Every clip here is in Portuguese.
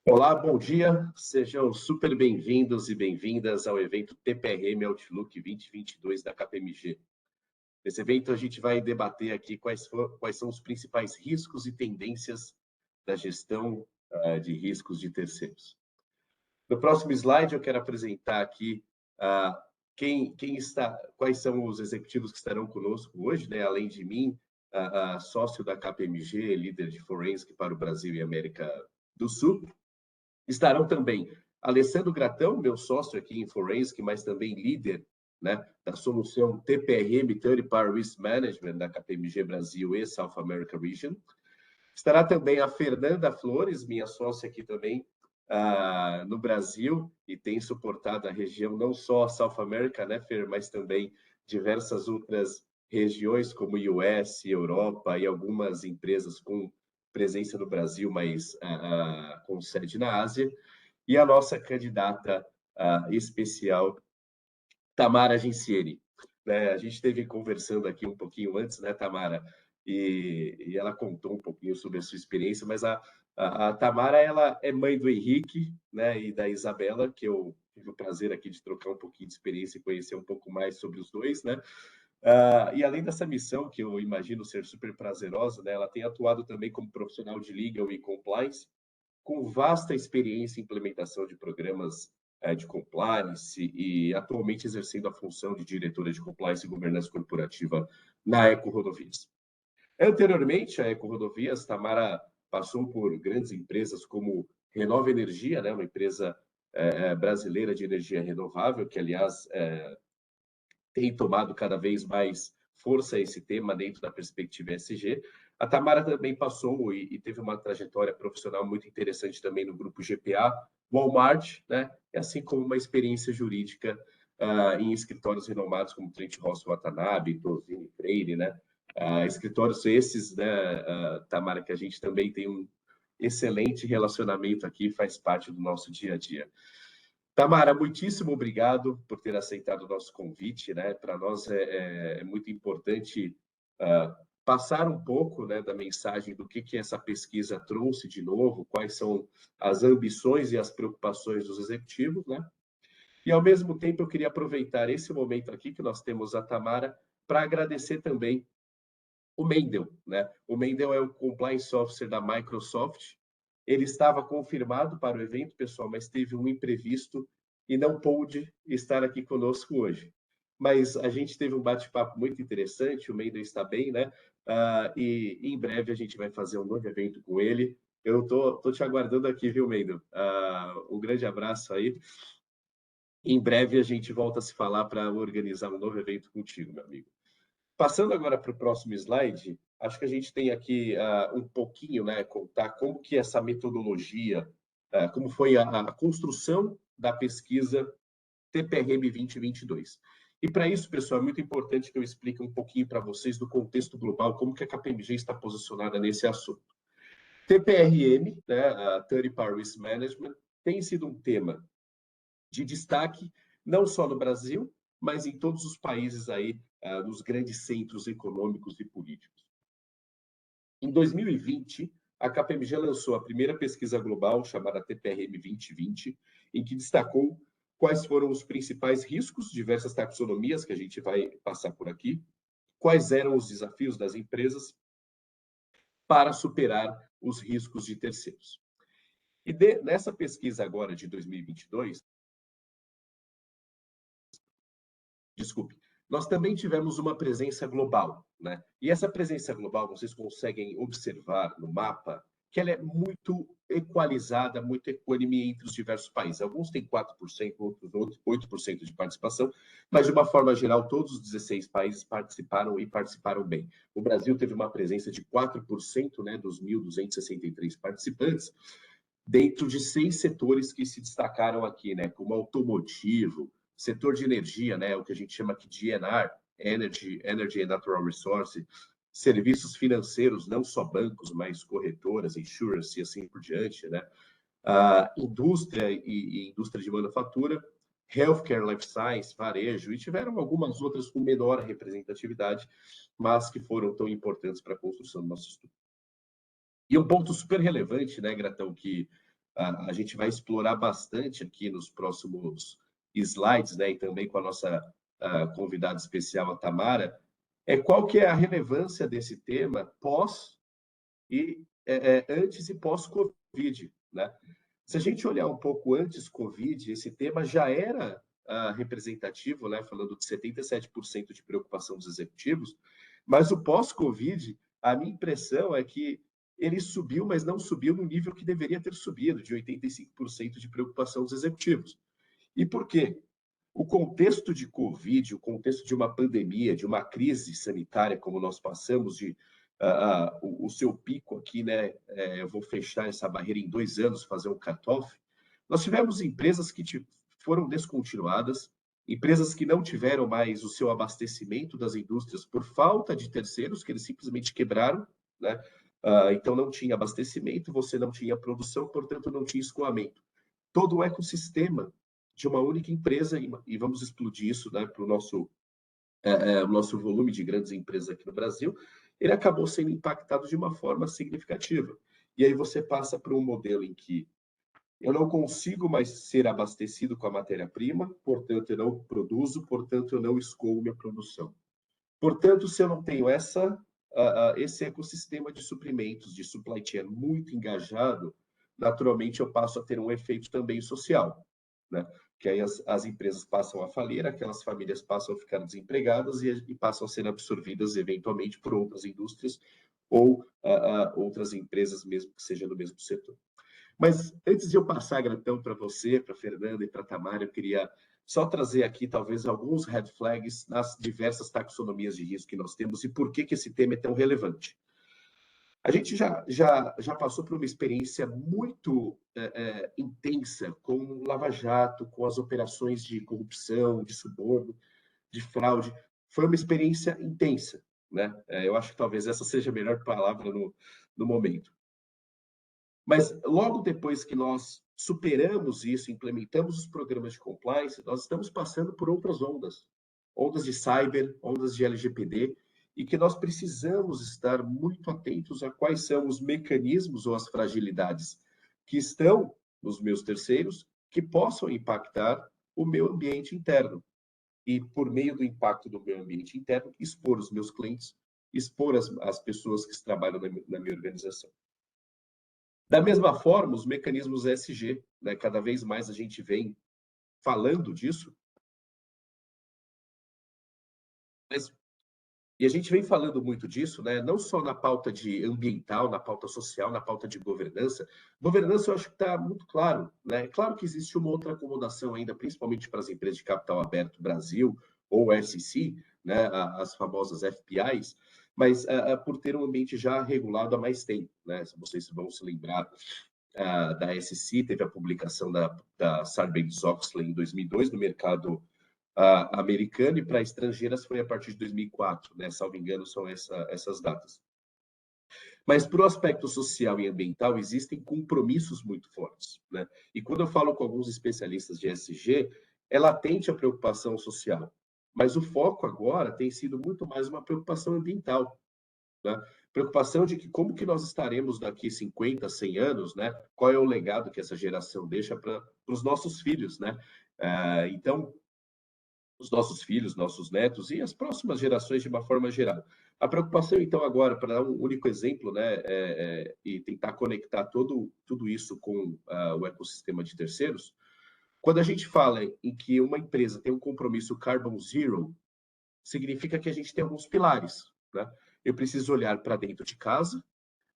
Olá, bom dia. Sejam super bem-vindos e bem-vindas ao evento TPRM Outlook 2022 da KPMG. Nesse evento, a gente vai debater aqui quais são os principais riscos e tendências da gestão de riscos de terceiros. No próximo slide, eu quero apresentar aqui quais são os executivos que estarão conosco hoje, né? Além de mim, sócio da KPMG, líder de Forensic para o Brasil e América do Sul. Estarão também Alessandro Gratão, meu sócio aqui em Forensic, mas também líder, né, da solução TPRM, Third Party Risk Management, da KPMG Brasil e South America Region. Estará também a Fernanda Flores, minha sócia aqui também no Brasil, e tem suportado a região, não só a South America, né, Fer, mas também diversas outras regiões, como US, Europa e algumas empresas com presença no Brasil, mas com sede na Ásia, e a nossa candidata especial, Tamara Gincieri. A gente esteve conversando aqui um pouquinho antes, né, Tamara? E ela contou um pouquinho sobre a sua experiência, mas a Tamara, ela é mãe do Henrique, né, e da Isabela, que eu tive o prazer aqui de trocar um pouquinho de experiência e conhecer um pouco mais sobre os dois, né? E além dessa missão, que eu imagino ser super prazerosa, né, ela tem atuado também como profissional de legal e compliance, com vasta experiência em implementação de programas de compliance e atualmente exercendo a função de diretora de compliance e governança corporativa na Eco Rodovias. Anteriormente, a Eco Rodovias, Tamara passou por grandes empresas como Renova Energia, né, uma empresa brasileira de energia renovável, que, aliás, tem tomado cada vez mais força esse tema dentro da perspectiva ESG. A Tamara também passou e teve uma trajetória profissional muito interessante também no grupo GPA, Walmart, né? Assim como uma experiência jurídica em escritórios renomados como Trent Ross Watanabe, Tosini Freire, né? Escritórios esses, né, Tamara, que a gente também tem um excelente relacionamento aqui, faz parte do nosso dia a dia. Tamara, muitíssimo obrigado por ter aceitado o nosso convite, né? Para nós é muito importante passar um pouco, né, da mensagem do que essa pesquisa trouxe de novo, quais são as ambições e as preocupações dos executivos, né? E, ao mesmo tempo, eu queria aproveitar esse momento aqui que nós temos a Tamara para agradecer também o Mendel, né? O Mendel é o Compliance Officer da Microsoft. Ele estava confirmado para o evento, pessoal, mas teve um imprevisto e não pôde estar aqui conosco hoje. Mas a gente teve um bate-papo muito interessante, o Mendel está bem, né? E em breve a gente vai fazer um novo evento com ele. Eu tô te aguardando aqui, viu, Mendel? Um grande abraço aí. Em breve a gente volta a se falar para organizar um novo evento contigo, meu amigo. Passando agora para o próximo slide, acho que a gente tem aqui um pouquinho, né, contar como que essa metodologia, como foi a construção da pesquisa TPRM 2022. E para isso, pessoal, é muito importante que eu explique um pouquinho para vocês do contexto global, como que a KPMG está posicionada nesse assunto. TPRM, né, a Third Party Risk Management, tem sido um tema de destaque, não só no Brasil, mas em todos os países aí, nos grandes centros econômicos e políticos. Em 2020, a KPMG lançou a primeira pesquisa global, chamada TPRM 2020, em que destacou quais foram os principais riscos, diversas taxonomias que a gente vai passar por aqui, quais eram os desafios das empresas para superar os riscos de terceiros. E nessa pesquisa agora de 2022, desculpe, nós também tivemos uma presença global, né? E essa presença global, vocês conseguem observar no mapa que ela é muito equalizada, muito equânime entre os diversos países. Alguns têm 4%, outros 8% de participação, mas, de uma forma geral, todos os 16 países participaram e participaram bem. O Brasil teve uma presença de 4%, né, dos 1.263 participantes, dentro de 6 setores que se destacaram aqui, né, como automotivo, setor de energia, né, o que a gente chama aqui de ENR, Energy and Natural Resources, serviços financeiros, não só bancos, mas corretoras, insurance e assim por diante, né? Indústria e indústria de manufatura, healthcare, life science, varejo, e tiveram algumas outras com menor representatividade, mas que foram tão importantes para a construção do nosso estudo. E um ponto super relevante, né, Gratão, que a gente vai explorar bastante aqui nos próximos slides, né, e também com a nossa convidada especial, a Tamara, é qual que é a relevância desse tema pós e antes e pós-Covid, né? Se a gente olhar um pouco antes Covid, esse tema já era representativo, né? Falando de 77% de preocupação dos executivos, mas o pós-Covid, a minha impressão é que ele subiu, mas não subiu no nível que deveria ter subido, de 85% de preocupação dos executivos. E por quê? O contexto de Covid, o contexto de uma pandemia, de uma crise sanitária como nós passamos, o seu pico aqui, né? Eu vou fechar essa barreira em 2 anos, fazer um cut-off. Nós tivemos empresas que foram descontinuadas, empresas que não tiveram mais o seu abastecimento das indústrias por falta de terceiros, que eles simplesmente quebraram, né? Então não tinha abastecimento, você não tinha produção, portanto não tinha escoamento. Todo o ecossistema de uma única empresa, e vamos explodir isso, né, para o nosso volume de grandes empresas aqui no Brasil, ele acabou sendo impactado de uma forma significativa. E aí você passa para um modelo em que eu não consigo mais ser abastecido com a matéria-prima, portanto eu não produzo, portanto eu não escoo minha produção. Portanto, se eu não tenho esse ecossistema de suprimentos, de supply chain muito engajado, naturalmente eu passo a ter um efeito também social, né? Que aí as empresas passam a falir, aquelas famílias passam a ficar desempregadas e passam a ser absorvidas eventualmente por outras indústrias ou outras empresas, mesmo que seja no mesmo setor. Mas antes de eu passar, Gratão, para você, para a Fernanda e para a Tamara, eu queria só trazer aqui, talvez, alguns red flags nas diversas taxonomias de risco que nós temos e por que esse tema é tão relevante. A gente já passou por uma experiência muito intensa com o Lava Jato, com as operações de corrupção, de suborno, de fraude. Foi uma experiência intensa, né? Eu acho que talvez essa seja a melhor palavra no momento. Mas logo depois que nós superamos isso, implementamos os programas de compliance, nós estamos passando por outras ondas. Ondas de cyber, ondas de LGPD, e que nós precisamos estar muito atentos a quais são os mecanismos ou as fragilidades que estão nos meus terceiros que possam impactar o meu ambiente interno. E, por meio do impacto do meu ambiente interno, expor os meus clientes, expor as pessoas que trabalham na minha organização. Da mesma forma, os mecanismos ESG, né, cada vez mais a gente vem falando disso, mas, e a gente vem falando muito disso, né, não só na pauta de ambiental, na pauta social, na pauta de governança. Governança eu acho que está muito claro, né? Claro que existe uma outra acomodação ainda, principalmente para as empresas de capital aberto Brasil ou SEC, né, as famosas FPIs, mas por ter um ambiente já regulado há mais tempo, né? Vocês vão se lembrar da SEC, teve a publicação da Sarbanes-Oxley em 2002 no mercado americano, e para estrangeiras foi a partir de 2004, né? Salvo engano, são essas datas. Mas para o aspecto social e ambiental, existem compromissos muito fortes, né? E quando eu falo com alguns especialistas de ESG, é latente a preocupação social, mas o foco agora tem sido muito mais uma preocupação ambiental, né? Preocupação de que como que nós estaremos daqui 50, 100 anos, né? Qual é o legado que essa geração deixa para os nossos filhos, né? Então, os nossos filhos, nossos netos e as próximas gerações de uma forma geral. A preocupação, então, agora, para dar um único exemplo, né, e tentar conectar tudo isso com o ecossistema de terceiros, quando a gente fala em que uma empresa tem um compromisso Carbon Zero, significa que a gente tem alguns pilares, né? Eu preciso olhar para dentro de casa,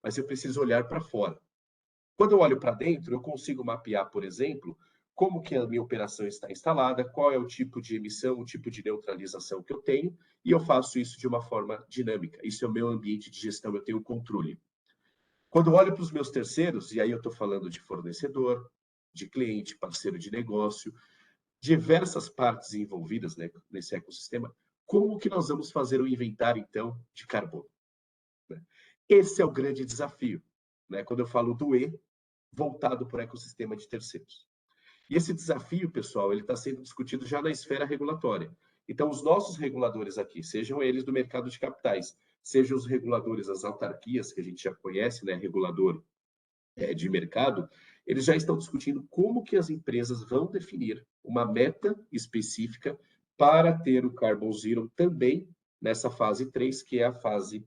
mas eu preciso olhar para fora. Quando eu olho para dentro, eu consigo mapear, por exemplo, como que a minha operação está instalada, qual é o tipo de emissão, o tipo de neutralização que eu tenho, e eu faço isso de uma forma dinâmica. Isso é o meu ambiente de gestão, eu tenho controle. Quando eu olho para os meus terceiros, e aí eu estou falando de fornecedor, de cliente, parceiro de negócio, diversas partes envolvidas, né, nesse ecossistema, como que nós vamos fazer o inventário, então, de carbono? Né? Esse é o grande desafio, né? Quando eu falo do E, voltado para o ecossistema de terceiros. E esse desafio, pessoal, ele está sendo discutido já na esfera regulatória. Então, os nossos reguladores aqui, sejam eles do mercado de capitais, seja os reguladores, as autarquias, que a gente já conhece, né, regulador de mercado, eles já estão discutindo como que as empresas vão definir uma meta específica para ter o Carbon Zero também nessa fase 3, que é a fase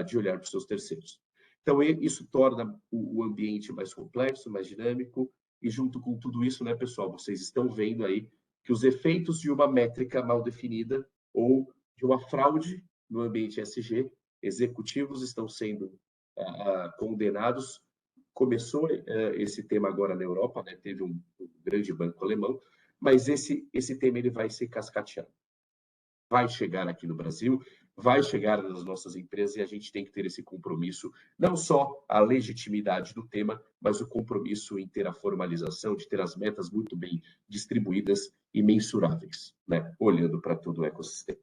de olhar para os seus terceiros. Então, isso torna o ambiente mais complexo, mais dinâmico, e junto com tudo isso, né, pessoal, vocês estão vendo aí que os efeitos de uma métrica mal definida ou de uma fraude no ambiente ESG, executivos estão sendo condenados. Começou esse tema agora na Europa, né? Teve um grande banco alemão, mas esse tema ele vai ser cascateado. Vai chegar aqui no Brasil, vai chegar nas nossas empresas e a gente tem que ter esse compromisso, não só a legitimidade do tema, mas o compromisso em ter a formalização, de ter as metas muito bem distribuídas e mensuráveis, né? Olhando para todo o ecossistema.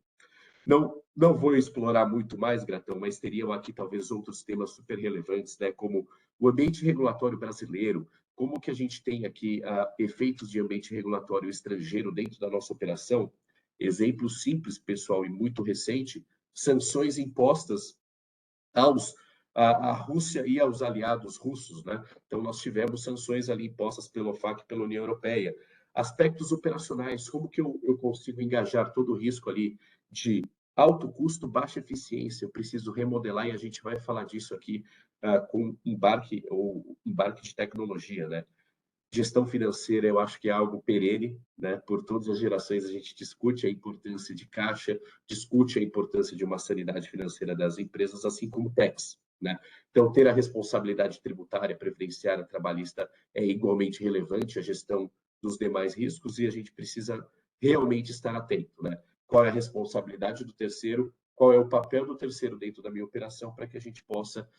Não vou explorar muito mais, Gratão, mas teriam aqui talvez outros temas super relevantes, né? Como o ambiente regulatório brasileiro, como que a gente tem aqui efeitos de ambiente regulatório estrangeiro dentro da nossa operação. Exemplo simples, pessoal, e muito recente, sanções impostas à Rússia e aos aliados russos, né? Então, nós tivemos sanções ali impostas pela OFAC e pela União Europeia. Aspectos operacionais, como que eu consigo engajar todo o risco ali de alto custo, baixa eficiência, eu preciso remodelar e a gente vai falar disso aqui com embarque de tecnologia, né? Gestão financeira, eu acho que é algo perene, né? Por todas as gerações a gente discute a importância de caixa, discute a importância de uma sanidade financeira das empresas, assim como tax, né? Então, ter a responsabilidade tributária, previdenciária, trabalhista é igualmente relevante, a gestão dos demais riscos, e a gente precisa realmente estar atento, né? Qual é a responsabilidade do terceiro, qual é o papel do terceiro dentro da minha operação, para que a gente possa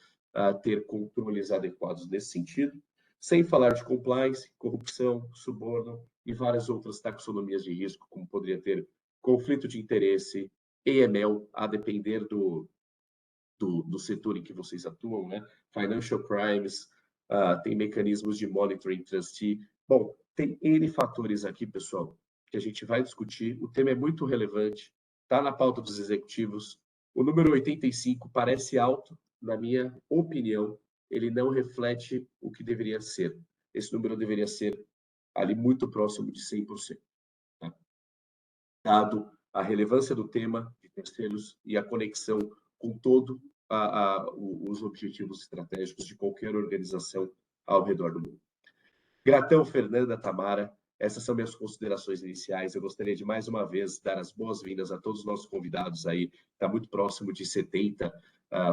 ter controles adequados nesse sentido, sem falar de compliance, corrupção, suborno e várias outras taxonomias de risco, como poderia ter conflito de interesse, AML, a depender do setor em que vocês atuam, né? Financial crimes, tem mecanismos de monitoring trustee. Bom, tem N fatores aqui, pessoal, que a gente vai discutir. O tema é muito relevante, está na pauta dos executivos. O número 85 parece alto, na minha opinião, ele não reflete o que deveria ser. Esse número deveria ser ali muito próximo de 100%. Tá? Dado a relevância do tema de terceiros e a conexão com todo os objetivos estratégicos de qualquer organização ao redor do mundo. Gratão, Fernanda, Tamara, essas são minhas considerações iniciais. Eu gostaria de, mais uma vez, dar as boas-vindas a todos os nossos convidados aí. Está muito próximo de 70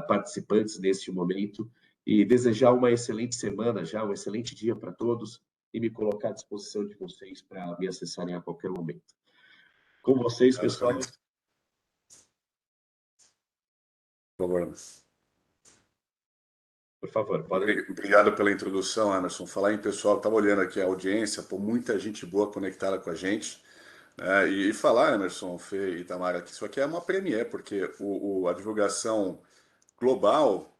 participantes neste momento. E desejar uma excelente semana já, um excelente dia para todos e me colocar à disposição de vocês para me acessarem a qualquer momento. Com vocês, pessoal. Por favor, pode. Obrigado pela introdução, Emerson. Falar em pessoal, estava olhando aqui a audiência, pô, muita gente boa conectada com a gente. Né? E falar, Emerson, Fê e Tamara, que isso aqui é uma premiere, porque a divulgação global,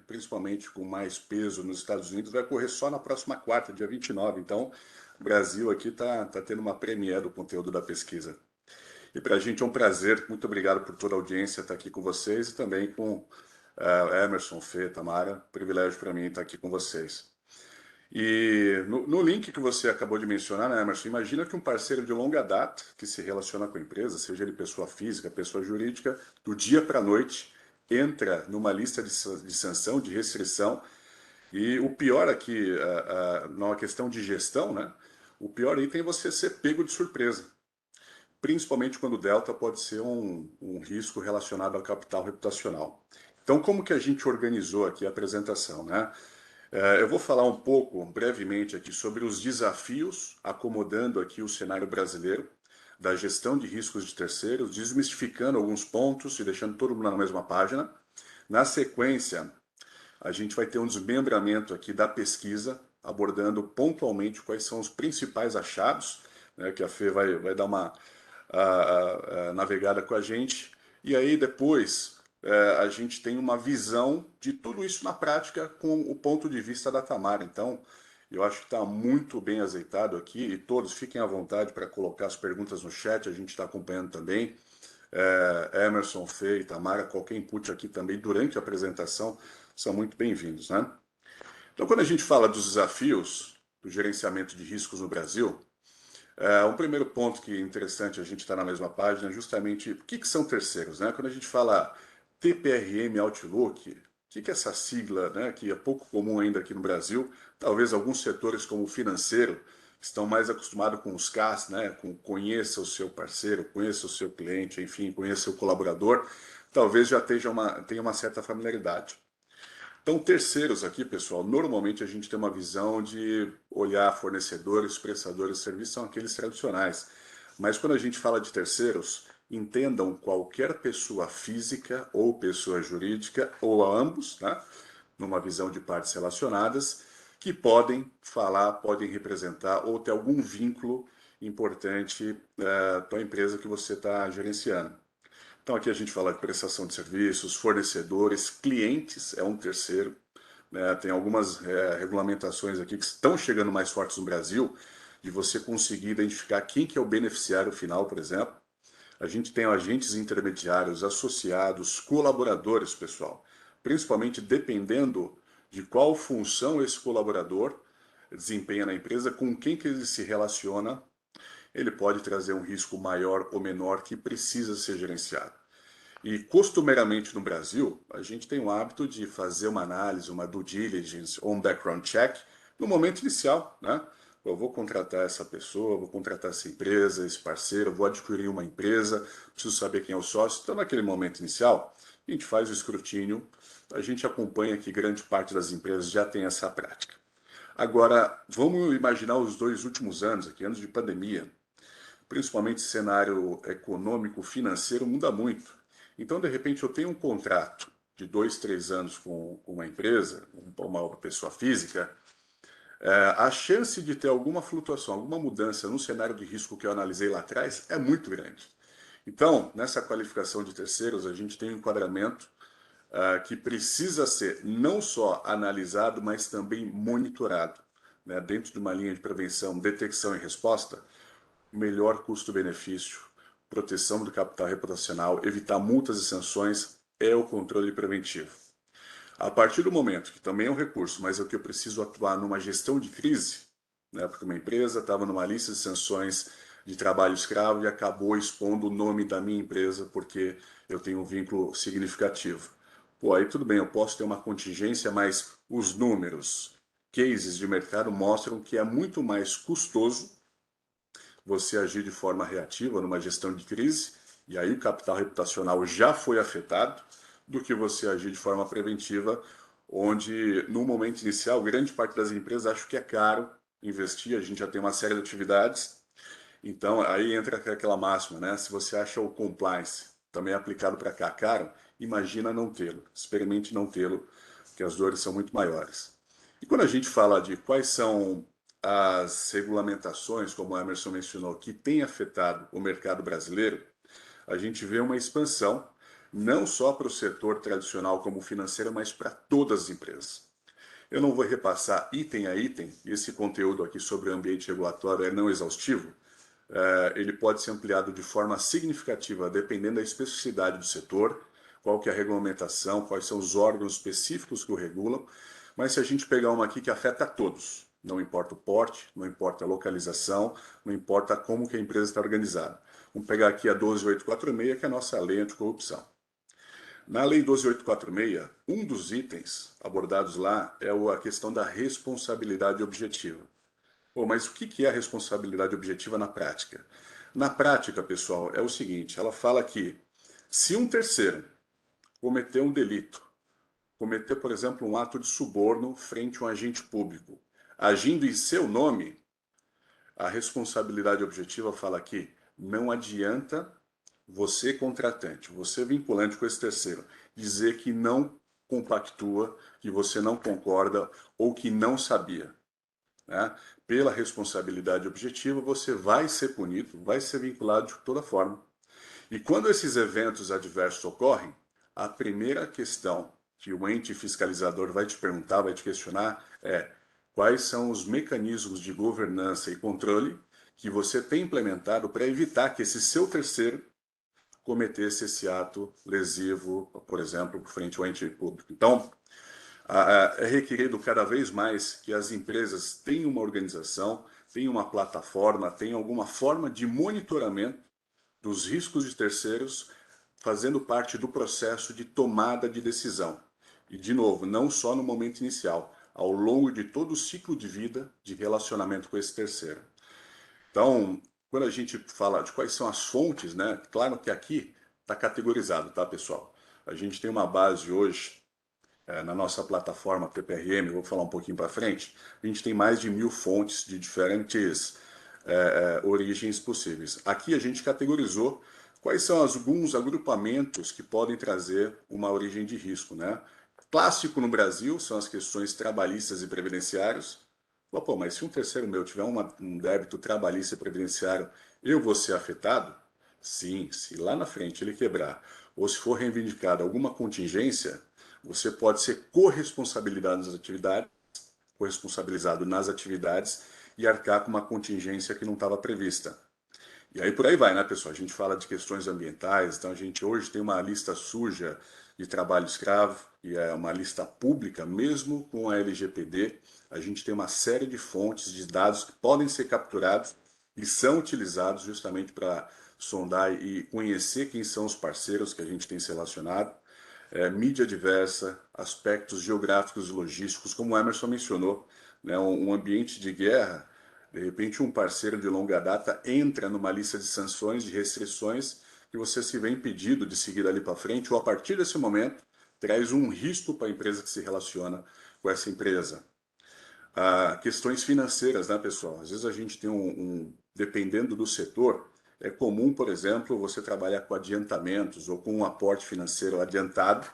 principalmente com mais peso nos Estados Unidos, vai ocorrer só na próxima quarta, dia 29. Então, o Brasil aqui está tendo uma premiere do conteúdo da pesquisa. E para a gente é um prazer. Muito obrigado por toda a audiência estar aqui com vocês e também com Emerson, Fê, Tamara. Privilégio para mim estar aqui com vocês. E no link que você acabou de mencionar, né, Emerson, imagina que um parceiro de longa data que se relaciona com a empresa, seja ele pessoa física, pessoa jurídica, do dia para a noite, entra numa lista de sanção, de restrição. E o pior aqui, na questão de gestão, né, o pior item é você ser pego de surpresa. Principalmente quando o delta pode ser um risco relacionado ao capital reputacional. Então, como que a gente organizou aqui a apresentação, né? Eu vou falar um pouco, brevemente, aqui sobre os desafios, acomodando aqui o cenário brasileiro, da gestão de riscos de terceiros, desmistificando alguns pontos e deixando todo mundo na mesma página. Na sequência, a gente vai ter um desmembramento aqui da pesquisa, abordando pontualmente quais são os principais achados, né, que a Fê vai dar uma navegada com a gente. E aí depois a gente tem uma visão de tudo isso na prática com o ponto de vista da Tamara. Então, eu acho que está muito bem azeitado aqui e todos fiquem à vontade para colocar as perguntas no chat, a gente está acompanhando também. Emerson, Fê e Tamara, qualquer input aqui também durante a apresentação são muito bem-vindos, né? Então, quando a gente fala dos desafios do gerenciamento de riscos no Brasil, um primeiro ponto que é interessante a gente estar na mesma página é justamente o que são terceiros, né? Quando a gente fala TPRM Outlook, o que é essa sigla, né, que é pouco comum ainda aqui no Brasil? Talvez alguns setores como o financeiro estão mais acostumados com os CAS, né, com conheça o seu parceiro, conheça o seu cliente, enfim, conheça o colaborador, talvez já tenha uma certa familiaridade. Então, terceiros aqui, pessoal, normalmente a gente tem uma visão de olhar fornecedores, prestadores de serviço, são aqueles tradicionais. Mas quando a gente fala de terceiros, entendam qualquer pessoa física ou pessoa jurídica, ou a ambos, tá? Numa visão de partes relacionadas, que podem falar, podem representar ou ter algum vínculo importante com a empresa que você está gerenciando. Então aqui a gente fala de prestação de serviços, fornecedores, clientes é um terceiro, né? Tem algumas regulamentações aqui que estão chegando mais fortes no Brasil, de você conseguir identificar quem que é o beneficiário final, por exemplo. A gente tem agentes intermediários, associados, colaboradores, pessoal, principalmente dependendo de qual função esse colaborador desempenha na empresa, com quem que ele se relaciona, ele pode trazer um risco maior ou menor que precisa ser gerenciado. E costumeiramente no Brasil, a gente tem o hábito de fazer uma análise, uma due diligence ou um background check no momento inicial, né? Eu vou contratar essa pessoa, vou contratar essa empresa, esse parceiro, vou adquirir uma empresa, preciso saber quem é o sócio. Então, naquele momento inicial, a gente faz o escrutínio, a gente acompanha que grande parte das empresas já tem essa prática. Agora, vamos imaginar os 2 últimos anos, aqui, anos de pandemia, principalmente cenário econômico, financeiro, muda muito. Então, de repente, eu tenho um contrato de 2, 3 anos com uma empresa, uma pessoa física, a chance de ter alguma flutuação, alguma mudança no cenário de risco que eu analisei lá atrás é muito grande. Então, nessa qualificação de terceiros, a gente tem um enquadramento que precisa ser não só analisado, mas também monitorado, né? Dentro de uma linha de prevenção, detecção e resposta, melhor custo-benefício, proteção do capital reputacional, evitar multas e sanções é o controle preventivo. A partir do momento que também é um recurso, mas é o que eu preciso atuar numa gestão de crise, né, porque uma empresa estava numa lista de sanções de trabalho escravo e acabou expondo o nome da minha empresa porque eu tenho um vínculo significativo. Pô, aí tudo bem, eu posso ter uma contingência, mas os números, cases de mercado mostram que é muito mais custoso você agir de forma reativa numa gestão de crise, e aí o capital reputacional já foi afetado, do que você agir de forma preventiva, onde no momento inicial, grande parte das empresas acha que é caro investir, a gente já tem uma série de atividades, então aí entra aquela máxima, né? Se você acha o compliance também aplicado para cá caro, imagina não tê-lo, experimente não tê-lo, porque as dores são muito maiores. E quando a gente fala de quais são as regulamentações, como o Emerson mencionou, que têm afetado o mercado brasileiro, a gente vê uma expansão, não só para o setor tradicional como financeiro, mas para todas as empresas. Eu não vou repassar item a item, esse conteúdo aqui sobre o ambiente regulatório é não exaustivo, ele pode ser ampliado de forma significativa, dependendo da especificidade do setor, qual que é a regulamentação, quais são os órgãos específicos que o regulam, mas se a gente pegar uma aqui que afeta a todos, não importa o porte, não importa a localização, não importa como que a empresa está organizada. Vamos pegar aqui a 12846, que é a nossa lei anticorrupção. Na lei 12846, um dos itens abordados lá é a questão da responsabilidade objetiva. Pô, mas o que é a responsabilidade objetiva na prática? Na prática, pessoal, é o seguinte, ela fala que se um terceiro cometer um delito, cometer, por exemplo, um ato de suborno frente a um agente público, agindo em seu nome, a responsabilidade objetiva fala que não adianta você, contratante, você vinculante com esse terceiro, dizer que não compactua, que você não concorda ou que não sabia. Né? Pela responsabilidade objetiva, você vai ser punido, vai ser vinculado de toda forma. E quando esses eventos adversos ocorrem, a primeira questão que o ente fiscalizador vai te perguntar, vai te questionar é quais são os mecanismos de governança e controle que você tem implementado para evitar que esse seu terceiro cometesse esse ato lesivo, por exemplo, frente ao ente público. Então, é requerido cada vez mais que as empresas tenham uma organização, tenham uma plataforma, tenham alguma forma de monitoramento dos riscos de terceiros, fazendo parte do processo de tomada de decisão. E, de novo, não só no momento inicial, ao longo de todo o ciclo de vida de relacionamento com esse terceiro. Então, quando a gente fala de quais são as fontes, né? Claro que aqui está categorizado, tá, pessoal? A gente tem uma base hoje na nossa plataforma TPRM, vou falar um pouquinho para frente, a gente tem mais de 1000 fontes de diferentes origens possíveis. Aqui a gente categorizou quais são alguns agrupamentos que podem trazer uma origem de risco, né? Clássico no Brasil são as questões trabalhistas e previdenciários. Pô, mas se um terceiro meu tiver um débito trabalhista e previdenciário, eu vou ser afetado? Sim, se lá na frente ele quebrar, ou se for reivindicada alguma contingência, você pode ser corresponsabilizado nas atividades e arcar com uma contingência que não estava prevista. E aí por aí vai, né, pessoal? A gente fala de questões ambientais, então a gente hoje tem uma lista suja de trabalho escravo, e é uma lista pública, mesmo com a LGPD. A gente tem uma série de fontes de dados que podem ser capturados e são utilizados justamente para sondar e conhecer quem são os parceiros que a gente tem se relacionado. Mídia diversa, aspectos geográficos e logísticos, como o Emerson mencionou, né, um ambiente de guerra. De repente, um parceiro de longa data entra numa lista de sanções, de restrições, que você se vê impedido de seguir ali para frente, ou a partir desse momento, traz um risco para a empresa que se relaciona com essa empresa. Questões financeiras, né, pessoal? Às vezes a gente tem dependendo do setor, é comum, por exemplo, você trabalhar com adiantamentos ou com um aporte financeiro adiantado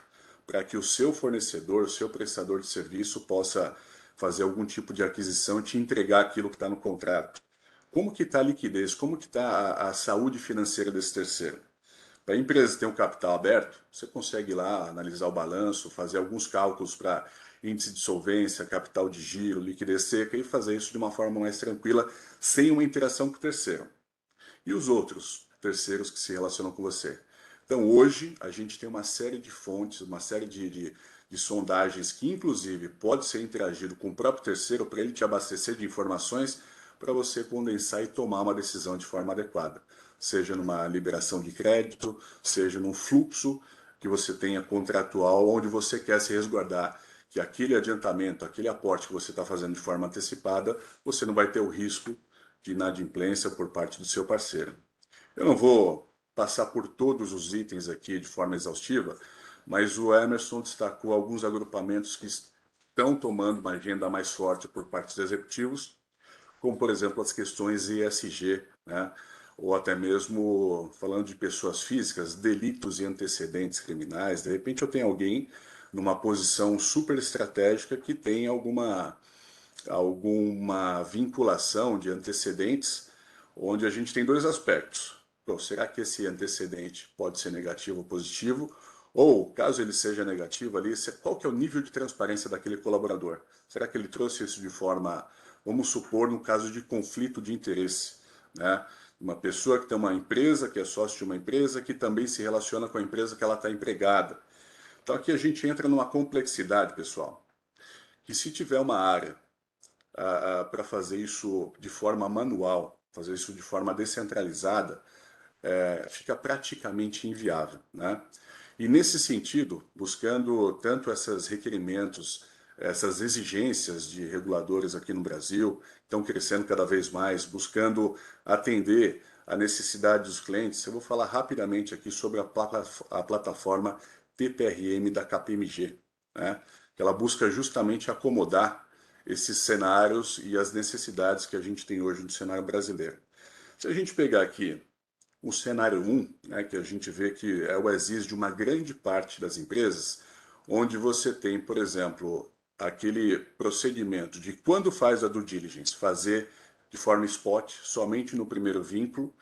para que o seu fornecedor, o seu prestador de serviço possa fazer algum tipo de aquisição e te entregar aquilo que está no contrato. Como que está a liquidez? Como que está a saúde financeira desse terceiro? Para a empresa ter um capital aberto, você consegue ir lá analisar o balanço, fazer alguns cálculos para índice de solvência, capital de giro, liquidez seca e fazer isso de uma forma mais tranquila, sem uma interação com o terceiro. E os outros terceiros que se relacionam com você? Então, hoje, a gente tem uma série de fontes, uma série de sondagens que, inclusive, pode ser interagido com o próprio terceiro para ele te abastecer de informações para você condensar e tomar uma decisão de forma adequada. Seja numa liberação de crédito, seja num fluxo que você tenha contratual, onde você quer se resguardar que aquele adiantamento, aquele aporte que você está fazendo de forma antecipada, você não vai ter o risco de inadimplência por parte do seu parceiro. Eu não vou passar por todos os itens aqui de forma exaustiva, mas o Emerson destacou alguns agrupamentos que estão tomando uma agenda mais forte por parte dos executivos, como, por exemplo, as questões ESG, né? Ou até mesmo, falando de pessoas físicas, delitos e antecedentes criminais. De repente eu tenho alguém numa posição super estratégica que tem alguma vinculação de antecedentes, onde a gente tem dois aspectos. Bom, será que esse antecedente pode ser negativo ou positivo? Ou, caso ele seja negativo ali, qual que é o nível de transparência daquele colaborador? Será que ele trouxe isso de forma, vamos supor, no caso de conflito de interesse, né? Uma pessoa que tem uma empresa, que é sócio de uma empresa, que também se relaciona com a empresa que ela está empregada. Então aqui a gente entra numa complexidade, pessoal, que se tiver uma área para fazer isso de forma manual, fazer isso de forma descentralizada, fica praticamente inviável, né? E nesse sentido, buscando tanto esses requerimentos, essas exigências de reguladores aqui no Brasil, estão crescendo cada vez mais, buscando atender a necessidade dos clientes, eu vou falar rapidamente aqui sobre a plataforma TPRM da KPMG, né? Que ela busca justamente acomodar esses cenários e as necessidades que a gente tem hoje no cenário brasileiro. Se a gente pegar aqui o cenário 1, né, que a gente vê que é o exige de uma grande parte das empresas, onde você tem, por exemplo, aquele procedimento de quando faz a due diligence, fazer de forma spot, somente no primeiro vínculo,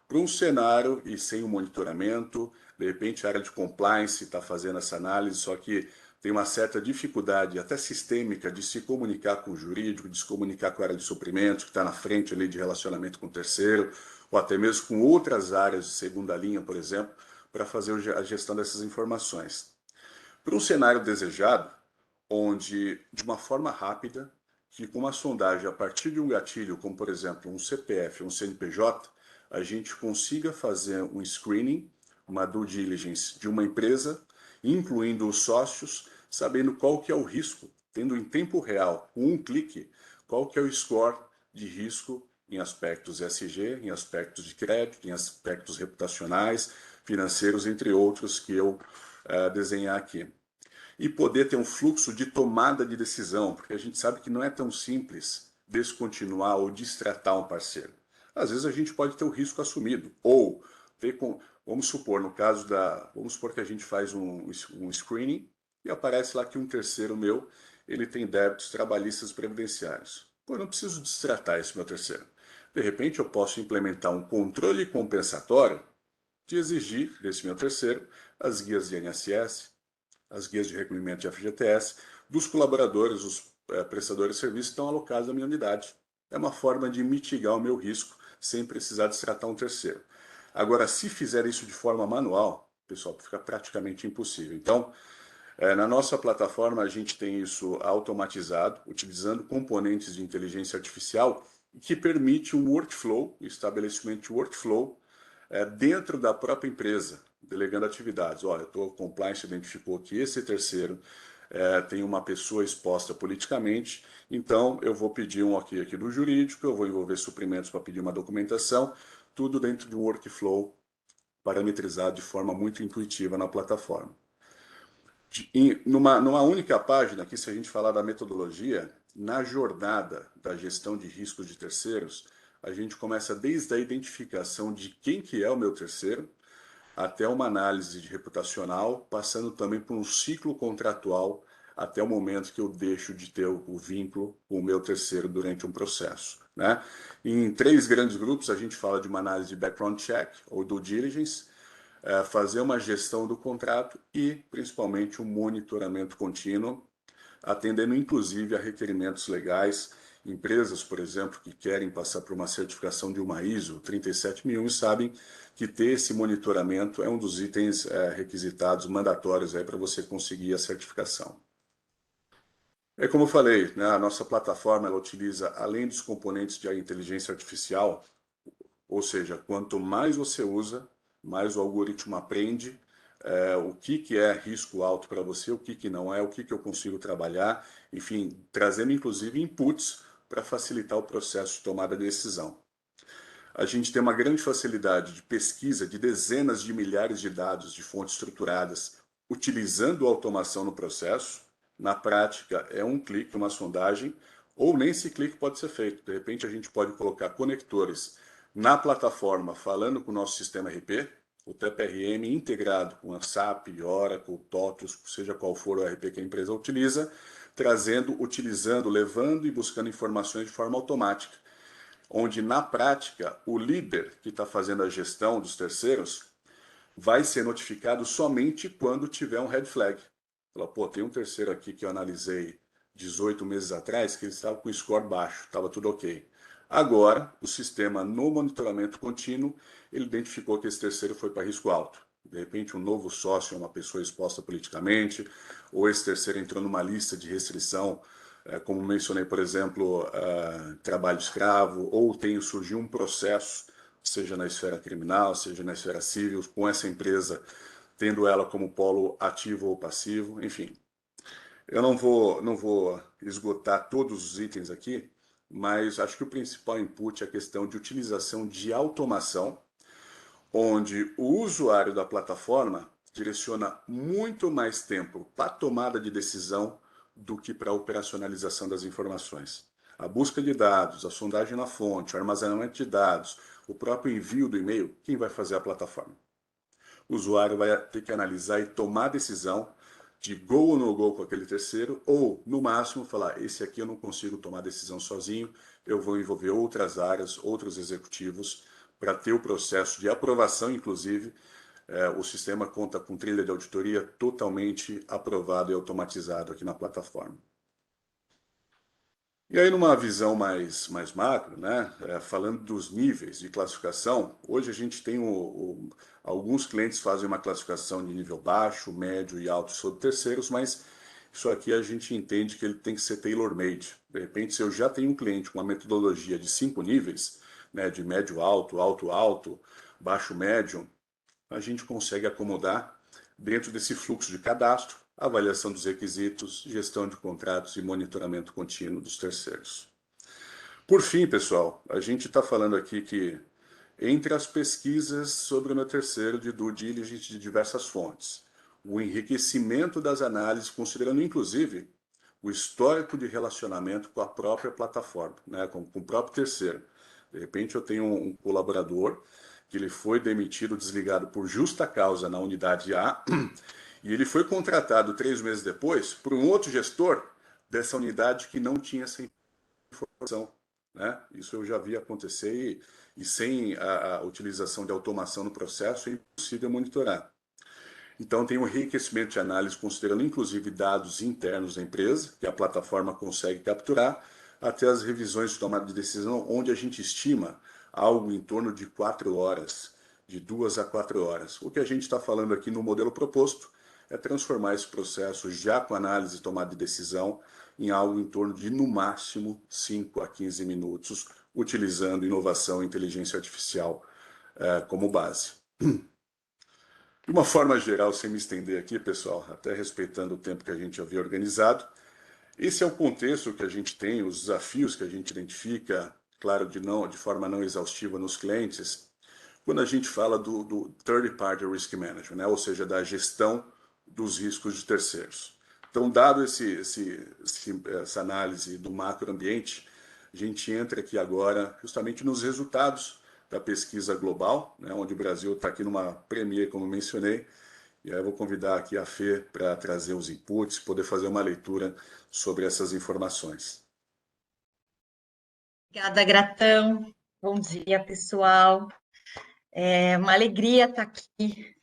para um cenário e sem o monitoramento, de repente a área de compliance está fazendo essa análise, só que tem uma certa dificuldade, até sistêmica, de se comunicar com o jurídico, de se comunicar com a área de suprimentos, que está na frente ali de relacionamento com o terceiro, ou até mesmo com outras áreas de segunda linha, por exemplo, para fazer a gestão dessas informações. Para um cenário desejado, onde de uma forma rápida, que com uma sondagem a partir de um gatilho, como por exemplo um CPF, um CNPJ, a gente consiga fazer um screening, uma due diligence de uma empresa, incluindo os sócios, sabendo qual que é o risco, tendo em tempo real, com um clique, qual que é o score de risco em aspectos ESG, em aspectos de crédito, em aspectos reputacionais, financeiros, entre outros que eu desenhar aqui. E poder ter um fluxo de tomada de decisão, porque a gente sabe que não é tão simples descontinuar ou destratar um parceiro. Às vezes a gente pode ter o risco assumido, ou ter com, vamos supor, no caso vamos supor que a gente faz um screening e aparece lá que um terceiro meu, ele tem débitos trabalhistas previdenciários. Pô, eu não preciso destratar esse meu terceiro. De repente eu posso implementar um controle compensatório de exigir desse meu terceiro as guias de INSS, as guias de recolhimento de FGTS, dos colaboradores, os prestadores de serviço estão alocados na minha unidade. É uma forma de mitigar o meu risco sem precisar destratar um terceiro. Agora, se fizer isso de forma manual, pessoal, fica praticamente impossível. Então, na nossa plataforma, a gente tem isso automatizado, utilizando componentes de inteligência artificial que permite um workflow, o estabelecimento de workflow dentro da própria empresa, delegando atividades. Olha, o compliance identificou que esse terceiro tem uma pessoa exposta politicamente, então eu vou pedir um aqui do jurídico, eu vou envolver suprimentos para pedir uma documentação, tudo dentro de um workflow parametrizado de forma muito intuitiva na plataforma. Numa única página, aqui se a gente falar da metodologia, na jornada da gestão de riscos de terceiros, a gente começa desde a identificação de quem que é o meu terceiro, até uma análise de reputacional, passando também por um ciclo contratual, até o momento que eu deixo de ter o vínculo com o meu terceiro durante um processo. Né? Em 3 grandes grupos, a gente fala de uma análise de background check, ou due diligence, fazer uma gestão do contrato e, principalmente, um monitoramento contínuo, atendendo inclusive a requerimentos legais. Empresas, por exemplo, que querem passar por uma certificação de uma ISO 37001 e sabem que ter esse monitoramento é um dos itens requisitados, mandatórios para você conseguir a certificação. É como eu falei, né, a nossa plataforma ela utiliza, além dos componentes de inteligência artificial, ou seja, quanto mais você usa, mais o algoritmo aprende o que é risco alto para você, o que não é, o que eu consigo trabalhar, enfim, trazendo inclusive inputs para facilitar o processo de tomada de decisão. A gente tem uma grande facilidade de pesquisa de dezenas de milhares de dados de fontes estruturadas, utilizando automação no processo. Na prática, é um clique, uma sondagem, ou nem esse clique pode ser feito. De repente, a gente pode colocar conectores na plataforma, falando com o nosso sistema RP, o TPRM integrado com a SAP, Oracle, TOTUS, seja qual for o RP que a empresa utiliza, utilizando, levando e buscando informações de forma automática, onde na prática o líder que está fazendo a gestão dos terceiros vai ser notificado somente quando tiver um red flag. Fala, pô, tem um terceiro aqui que eu analisei 18 meses atrás que ele estava com score baixo, estava tudo ok. Agora, o sistema no monitoramento contínuo, ele identificou que esse terceiro foi para risco alto. De repente, um novo sócio é uma pessoa exposta politicamente, ou esse terceiro entrou numa lista de restrição, como mencionei, por exemplo, trabalho escravo, ou surgiu um processo, seja na esfera criminal, seja na esfera civil, com essa empresa, tendo ela como polo ativo ou passivo, enfim. Eu não vou esgotar todos os itens aqui, mas acho que o principal input é a questão de utilização de automação, onde o usuário da plataforma direciona muito mais tempo para a tomada de decisão do que para a operacionalização das informações. A busca de dados, a sondagem na fonte, o armazenamento de dados, o próprio envio do e-mail, quem vai fazer a plataforma? O usuário vai ter que analisar e tomar a decisão de go ou no go com aquele terceiro, ou, no máximo, falar, esse aqui eu não consigo tomar decisão sozinho, eu vou envolver outras áreas, outros executivos, para ter o processo de aprovação, inclusive. O sistema conta com trilha de auditoria totalmente aprovado e automatizado aqui na plataforma. E aí, numa visão mais macro, né, falando dos níveis de classificação, hoje a gente tem alguns clientes fazem uma classificação de nível baixo, médio e alto sobre terceiros, mas isso aqui a gente entende que ele tem que ser tailor-made. De repente, se eu já tenho um cliente com uma metodologia de 5 níveis, né, de médio alto, alto alto, baixo médio, a gente consegue acomodar dentro desse fluxo de cadastro, avaliação dos requisitos, gestão de contratos e monitoramento contínuo dos terceiros. Por fim, pessoal, a gente está falando aqui que entre as pesquisas sobre o meu terceiro de due diligence de diversas fontes, o enriquecimento das análises, considerando inclusive o histórico de relacionamento com a própria plataforma, né, com o próprio terceiro. De repente eu tenho um colaborador que ele foi demitido, desligado por justa causa na unidade A, e ele foi contratado 3 meses depois por um outro gestor dessa unidade que não tinha essa informação. Né? Isso eu já vi acontecer e sem a utilização de automação no processo é impossível monitorar. Então tem um enriquecimento de análise considerando inclusive dados internos da empresa, que a plataforma consegue capturar, até as revisões de tomada de decisão, onde a gente estima algo em torno de 4 horas, de 2 a 4 horas. O que a gente está falando aqui no modelo proposto é transformar esse processo já com análise e tomada de decisão em algo em torno de, no máximo, 5 a 15 minutos, utilizando inovação e inteligência artificial como base. De uma forma geral, sem me estender aqui, pessoal, até respeitando o tempo que a gente havia organizado, esse é o contexto que a gente tem, os desafios que a gente identifica, claro, de forma não exaustiva nos clientes, quando a gente fala do Third Party Risk Management, né? Ou seja, da gestão dos riscos de terceiros. Então, dado essa análise do macroambiente, a gente entra aqui agora justamente nos resultados da pesquisa global, né, onde o Brasil está aqui numa premiere, como mencionei, e aí eu vou convidar aqui a Fê para trazer os inputs, poder fazer uma leitura sobre essas informações. Obrigada, Gratão. Bom dia, pessoal. É uma alegria estar aqui.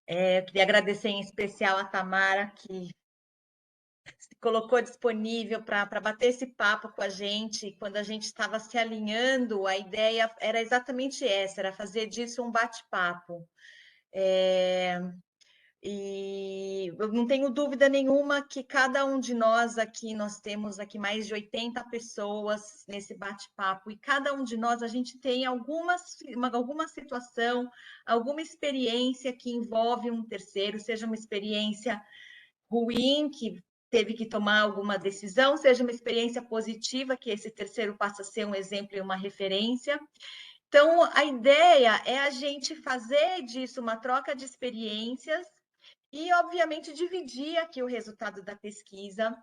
Eu queria agradecer em especial a Tamara, que se colocou disponível para bater esse papo com a gente. Quando a gente estava se alinhando, a ideia era exatamente essa, era fazer disso um bate-papo. E eu não tenho dúvida nenhuma que cada um de nós aqui, nós temos aqui mais de 80 pessoas nesse bate-papo, e cada um de nós, a gente tem alguma situação, alguma experiência que envolve um terceiro, seja uma experiência ruim, que teve que tomar alguma decisão, seja uma experiência positiva, que esse terceiro passa a ser um exemplo e uma referência. Então, a ideia é a gente fazer disso uma troca de experiências e, obviamente, dividir aqui o resultado da pesquisa.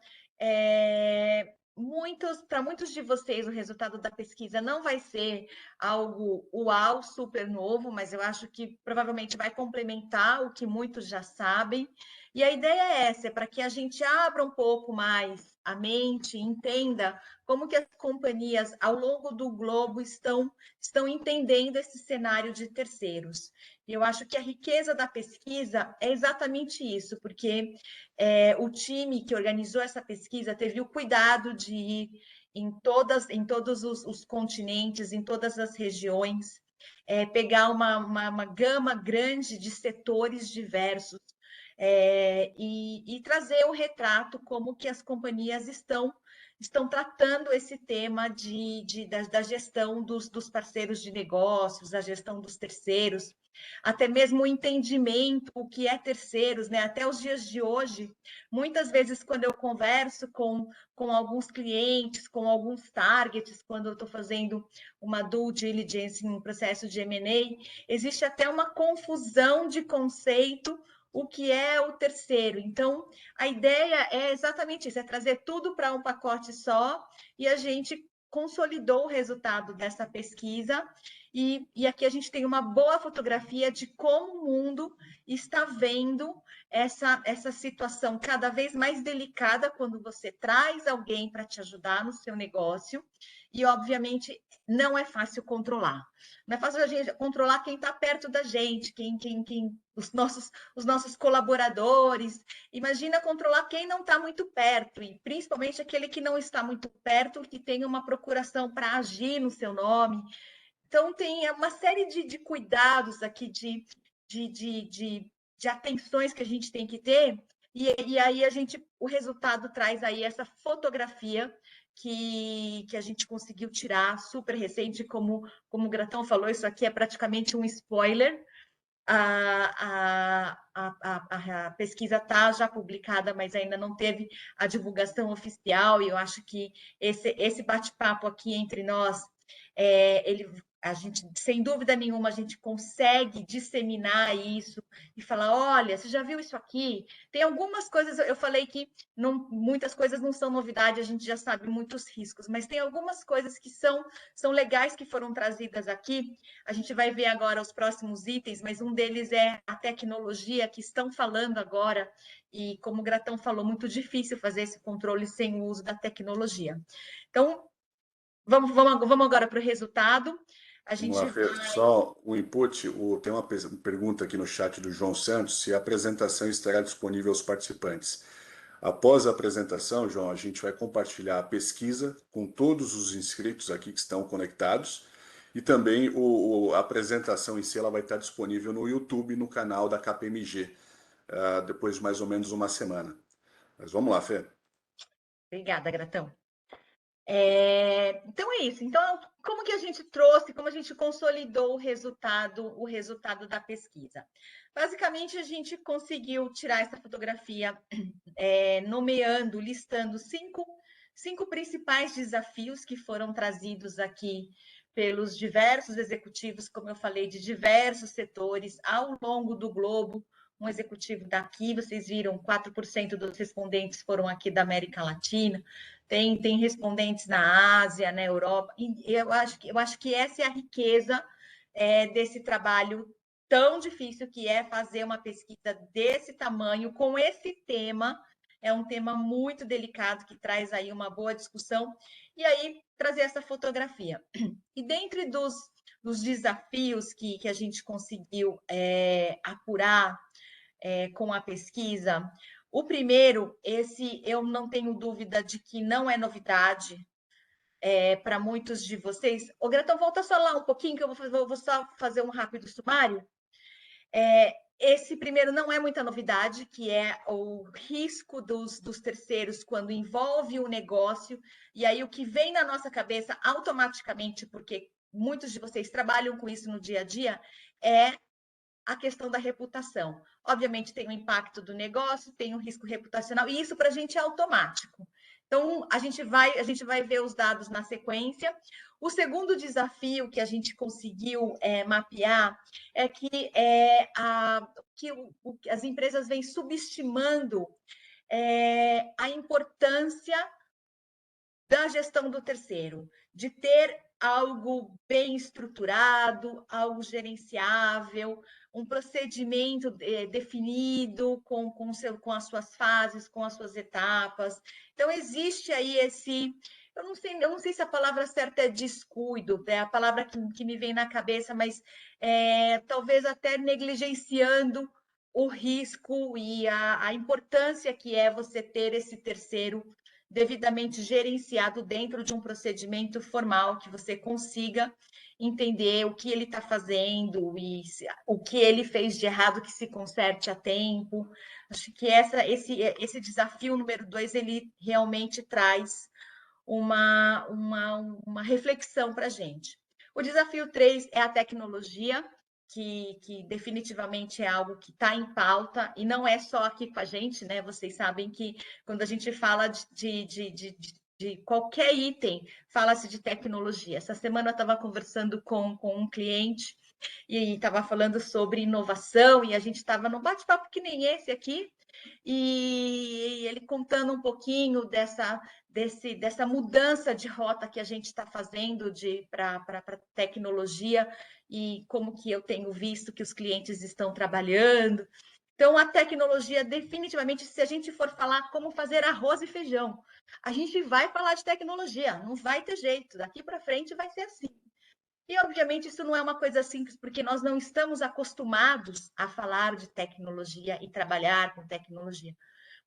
Para muitos de vocês, o resultado da pesquisa não vai ser algo uau, super novo, mas eu acho que provavelmente vai complementar o que muitos já sabem. E a ideia é essa, é para que a gente abra um pouco mais a mente, entenda como que as companhias ao longo do globo estão entendendo esse cenário de terceiros. E eu acho que a riqueza da pesquisa é exatamente isso, porque o time que organizou essa pesquisa teve o cuidado de ir em todos os continentes, em todas as regiões, pegar uma gama grande de setores diversos, e trazer o retrato como que as companhias estão tratando esse tema da gestão dos parceiros de negócios, da gestão dos terceiros, até mesmo o entendimento, o que é terceiros, né? Até os dias de hoje, muitas vezes quando eu converso com alguns clientes, com alguns targets, quando eu estou fazendo uma due diligence em um processo de M&A, existe até uma confusão de conceito, o que é o terceiro. Então, a ideia é exatamente isso, é trazer tudo para um pacote só, e a gente consolidou o resultado dessa pesquisa e aqui a gente tem uma boa fotografia de como o mundo está vendo essa situação cada vez mais delicada quando você traz alguém para te ajudar no seu negócio, e obviamente não é fácil controlar. Não é fácil a gente controlar quem está perto da gente, os nossos colaboradores. Imagina controlar quem não está muito perto, e principalmente aquele que não está muito perto, que tem uma procuração para agir no seu nome. Então, tem uma série de cuidados aqui, de atenções que a gente tem que ter, e aí o resultado traz aí essa fotografia que a gente conseguiu tirar, super recente, como o Gratão falou, isso aqui é praticamente um spoiler. A pesquisa está já publicada, mas ainda não teve a divulgação oficial, e eu acho que esse bate-papo aqui entre nós, a gente, sem dúvida nenhuma, a gente consegue disseminar isso e falar, olha, você já viu isso aqui? Tem algumas coisas, eu falei que muitas coisas não são novidade, a gente já sabe muitos riscos, mas tem algumas coisas que são legais que foram trazidas aqui. A gente vai ver agora os próximos itens, mas um deles é a tecnologia, que estão falando agora, e como o Gratão falou, muito difícil fazer esse controle sem o uso da tecnologia. Então, vamos agora para o resultado. A gente Vamos lá, Fê. Só um input. Tem uma pergunta aqui no chat do João Santos, se a apresentação estará disponível aos participantes. Após a apresentação, João, a gente vai compartilhar a pesquisa com todos os inscritos aqui que estão conectados, e também a apresentação em si ela vai estar disponível no YouTube, no canal da KPMG, depois de mais ou menos uma semana. Mas vamos lá, Fê. Obrigada, Gratão. Então é isso. Então, como que a gente trouxe, como a gente consolidou o resultado da pesquisa? Basicamente, a gente conseguiu tirar essa fotografia, nomeando, listando cinco principais desafios que foram trazidos aqui pelos diversos executivos, como eu falei, de diversos setores ao longo do globo. Um executivo daqui, vocês viram, 4% dos respondentes foram aqui da América Latina, tem respondentes na Ásia, na Europa, e eu acho que essa é a riqueza desse trabalho tão difícil que é fazer uma pesquisa desse tamanho, com esse tema. É um tema muito delicado, que traz aí uma boa discussão, e aí trazer essa fotografia. E dentre dos desafios que a gente conseguiu apurar com a pesquisa, o primeiro, esse eu não tenho dúvida de que não é novidade para muitos de vocês. Ô, Gratão, volta só lá um pouquinho, que eu vou só fazer um rápido sumário. Esse primeiro não é muita novidade, que é o risco dos terceiros quando envolve o negócio, e aí o que vem na nossa cabeça automaticamente, porque muitos de vocês trabalham com isso no dia a dia, é a questão da reputação. Obviamente tem o impacto do negócio, tem o risco reputacional, e isso para a gente é automático. Então, a gente vai ver os dados na sequência. O segundo desafio que a gente conseguiu mapear é que as empresas vêm subestimando a importância da gestão do terceiro, de ter algo bem estruturado, algo gerenciável, um procedimento definido com as suas fases, com as suas etapas. Então, existe aí eu não sei se a palavra certa é descuido, é a palavra que me vem na cabeça, mas talvez até negligenciando o risco e a importância que é você ter esse terceiro devidamente gerenciado dentro de um procedimento formal, que você consiga entender o que ele está fazendo e o que ele fez de errado, que se conserte a tempo. Acho que esse desafio número 2, ele realmente traz uma reflexão para a gente. O desafio 3 é a tecnologia, que definitivamente é algo que está em pauta, e não é só aqui com a gente, né? Vocês sabem que quando a gente fala de qualquer item, fala-se de tecnologia. Essa semana eu estava conversando com um cliente e estava falando sobre inovação, e a gente estava num bate-papo que nem esse aqui, e ele contando um pouquinho dessa mudança de rota que a gente está fazendo para tecnologia e como que eu tenho visto que os clientes estão trabalhando. Então, a tecnologia, definitivamente, se a gente for falar como fazer arroz e feijão, a gente vai falar de tecnologia, não vai ter jeito, daqui para frente vai ser assim. E, obviamente, isso não é uma coisa simples, porque nós não estamos acostumados a falar de tecnologia e trabalhar com tecnologia.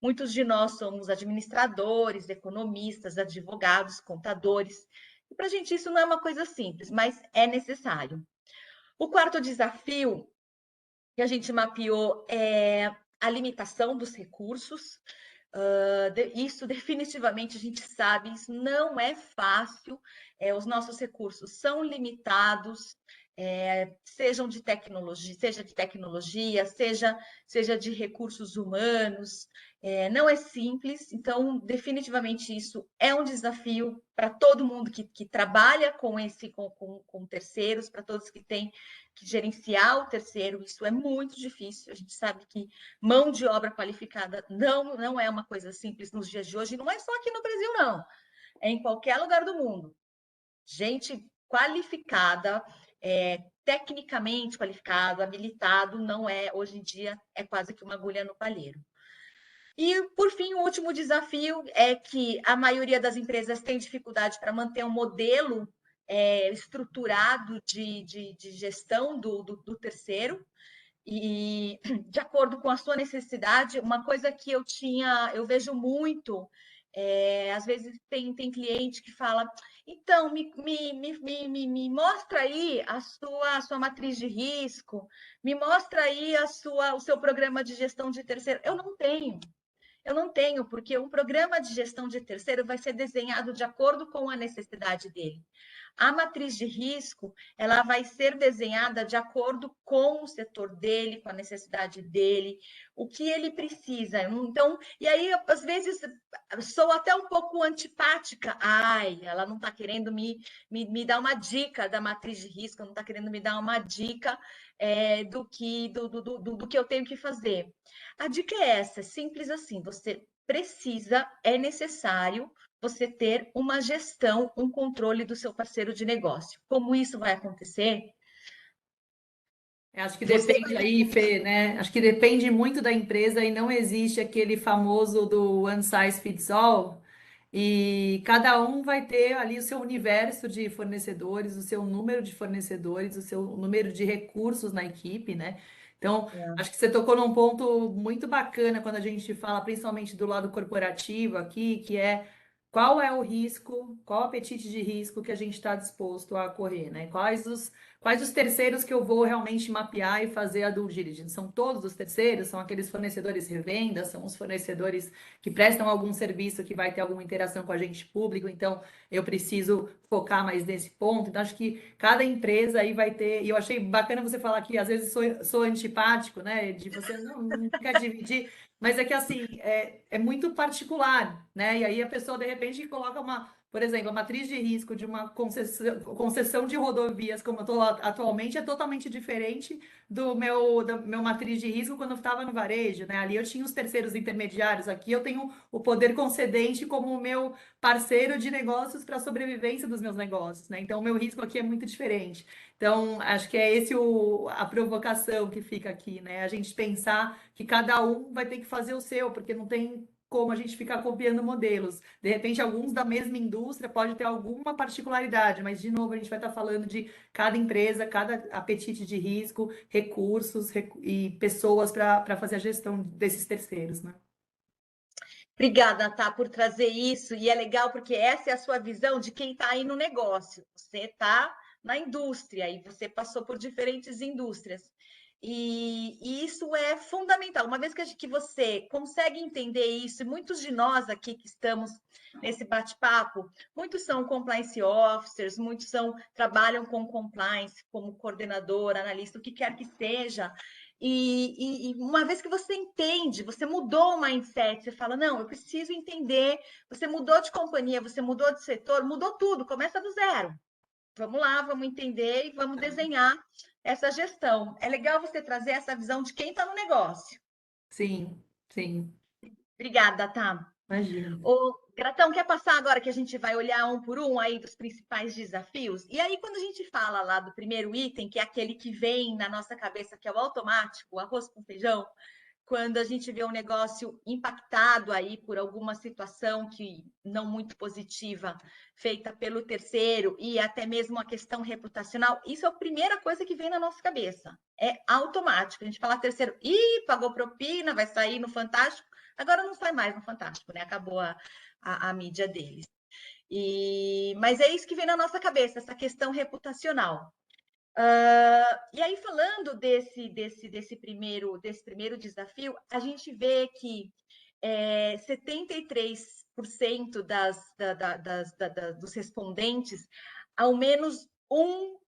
Muitos de nós somos administradores, economistas, advogados, contadores. E para a gente isso não é uma coisa simples, mas é necessário. O quarto desafio que a gente mapeou é a limitação dos recursos. Isso definitivamente a gente sabe, isso não é fácil. Os nossos recursos são limitados, sejam de tecnologia, seja de recursos humanos. Não é simples, então definitivamente isso é um desafio para todo mundo que trabalha com terceiros, para todos que têm que gerenciar o terceiro, isso é muito difícil. A gente sabe que mão de obra qualificada não é uma coisa simples nos dias de hoje, não é só aqui no Brasil, não. É em qualquer lugar do mundo. Gente qualificada, tecnicamente qualificado, habilitado, não é, hoje em dia, é quase que uma agulha no palheiro. E, por fim, o último desafio é que a maioria das empresas tem dificuldade para manter um modelo estruturado de gestão do terceiro, e de acordo com a sua necessidade. Uma coisa que eu vejo muito, às vezes tem cliente que fala, então, me mostra aí a sua matriz de risco, me mostra aí o seu programa de gestão de terceiro. Eu não tenho, porque um programa de gestão de terceiro vai ser desenhado de acordo com a necessidade dele. A matriz de risco, ela vai ser desenhada de acordo com o setor dele, com a necessidade dele, o que ele precisa. Então, e aí, às vezes, sou até um pouco antipática. Ai, ela não está querendo me dar uma dica da matriz de risco, não está querendo me dar uma dica do que eu tenho que fazer. A dica é essa, simples assim, é necessário você ter uma gestão, um controle do seu parceiro de negócio. Como isso vai acontecer? Acho que depende aí, Fê, né? Acho que depende muito da empresa e não existe aquele famoso do one size fits all. E cada um vai ter ali o seu universo de fornecedores, o seu número de fornecedores, o seu número de recursos na equipe, né? Então, acho que você tocou num ponto muito bacana quando a gente fala, principalmente do lado corporativo aqui, que é qual é o risco, qual o apetite de risco que a gente está disposto a correr, né? Quais os terceiros que eu vou realmente mapear e fazer a due diligence? São todos os terceiros? São aqueles fornecedores revenda? São os fornecedores que prestam algum serviço que vai ter alguma interação com o agente público? Então, eu preciso focar mais nesse ponto. Então, acho que cada empresa aí vai ter... E eu achei bacana você falar que, às vezes, sou antipático, né? De você não quer dividir... Mas é que, assim, é muito particular, né? E aí a pessoa, de repente, coloca por exemplo, a matriz de risco de uma concessão de rodovias, como eu estou atualmente, é totalmente diferente da meu matriz de risco quando eu estava no varejo, né? Ali eu tinha os terceiros intermediários, aqui eu tenho o poder concedente como o meu parceiro de negócios para a sobrevivência dos meus negócios, né? Então, o meu risco aqui é muito diferente. Então, acho que é esse a provocação que fica aqui, né? A gente pensar que cada um vai ter que fazer o seu, porque não tem como a gente ficar copiando modelos. De repente, alguns da mesma indústria pode ter alguma particularidade, mas, de novo, a gente vai estar falando de cada empresa, cada apetite de risco, recursos e pessoas para fazer a gestão desses terceiros, né? Obrigada, Tá, por trazer isso. E é legal porque essa é a sua visão de quem está aí no negócio. Você está na indústria e você passou por diferentes indústrias. E isso é fundamental. Uma vez que você consegue entender isso, e muitos de nós aqui que estamos nesse bate-papo, muitos são compliance officers, muitos trabalham com compliance como coordenador, analista, o que quer que seja. E uma vez que você entende, você mudou o mindset, você fala, não, eu preciso entender, você mudou de companhia, você mudou de setor, mudou tudo, começa do zero. Vamos lá, vamos entender e vamos desenhar essa gestão. É legal você trazer essa visão de quem está no negócio. Sim, Sim, Obrigada, Tá? imagina. Ô, Gratão, quer passar agora que a gente vai olhar um por um aí dos principais desafios? E aí, quando a gente fala lá do primeiro item, que é aquele que vem na nossa cabeça, que é o automático, o arroz com feijão, quando a gente vê um negócio impactado aí por alguma situação que não muito positiva feita pelo terceiro e até mesmo a questão reputacional, isso é a primeira coisa que vem na nossa cabeça. É automático. A gente fala terceiro, pagou propina, vai sair no Fantástico. Agora não sai mais no Fantástico, né? Acabou a mídia deles. Mas é isso que vem na nossa cabeça, essa questão reputacional. E aí, falando desse primeiro desafio, a gente vê que 73% dos respondentes, ao menos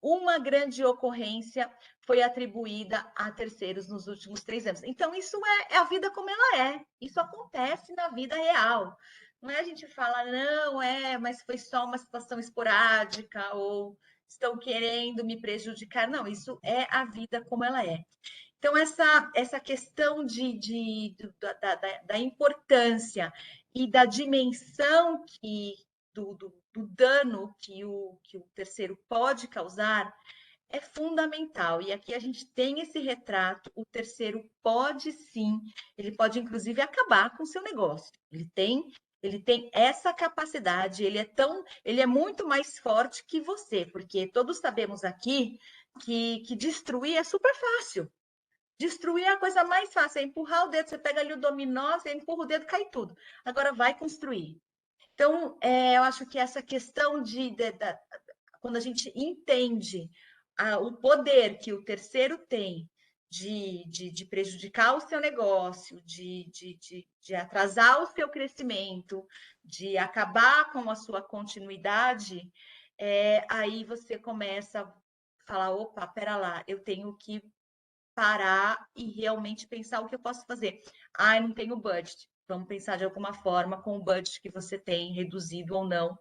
uma grande ocorrência foi atribuída a terceiros nos últimos 3 anos. Então, isso é a vida como ela é. Isso acontece na vida real. Não é a gente falar, não, mas foi só uma situação esporádica ou estão querendo me prejudicar. Não, isso é a vida como ela é. Então, essa questão da importância e da dimensão do dano que o terceiro pode causar é fundamental. E aqui a gente tem esse retrato: o terceiro pode sim, ele pode inclusive acabar com o seu negócio. Ele tem essa capacidade, ele é muito mais forte que você, porque todos sabemos aqui que destruir é super fácil. Destruir é a coisa mais fácil, é empurrar o dedo, você pega ali o dominó, você empurra o dedo, cai tudo. Agora vai construir. Então, eu acho que essa questão quando a gente entende o poder que o terceiro tem de prejudicar o seu negócio, de atrasar o seu crescimento, de acabar com a sua continuidade, aí você começa a falar, opa, pera lá, eu tenho que parar e realmente pensar o que eu posso fazer. Eu não tenho budget. Vamos pensar de alguma forma com o budget que você tem, reduzido ou não,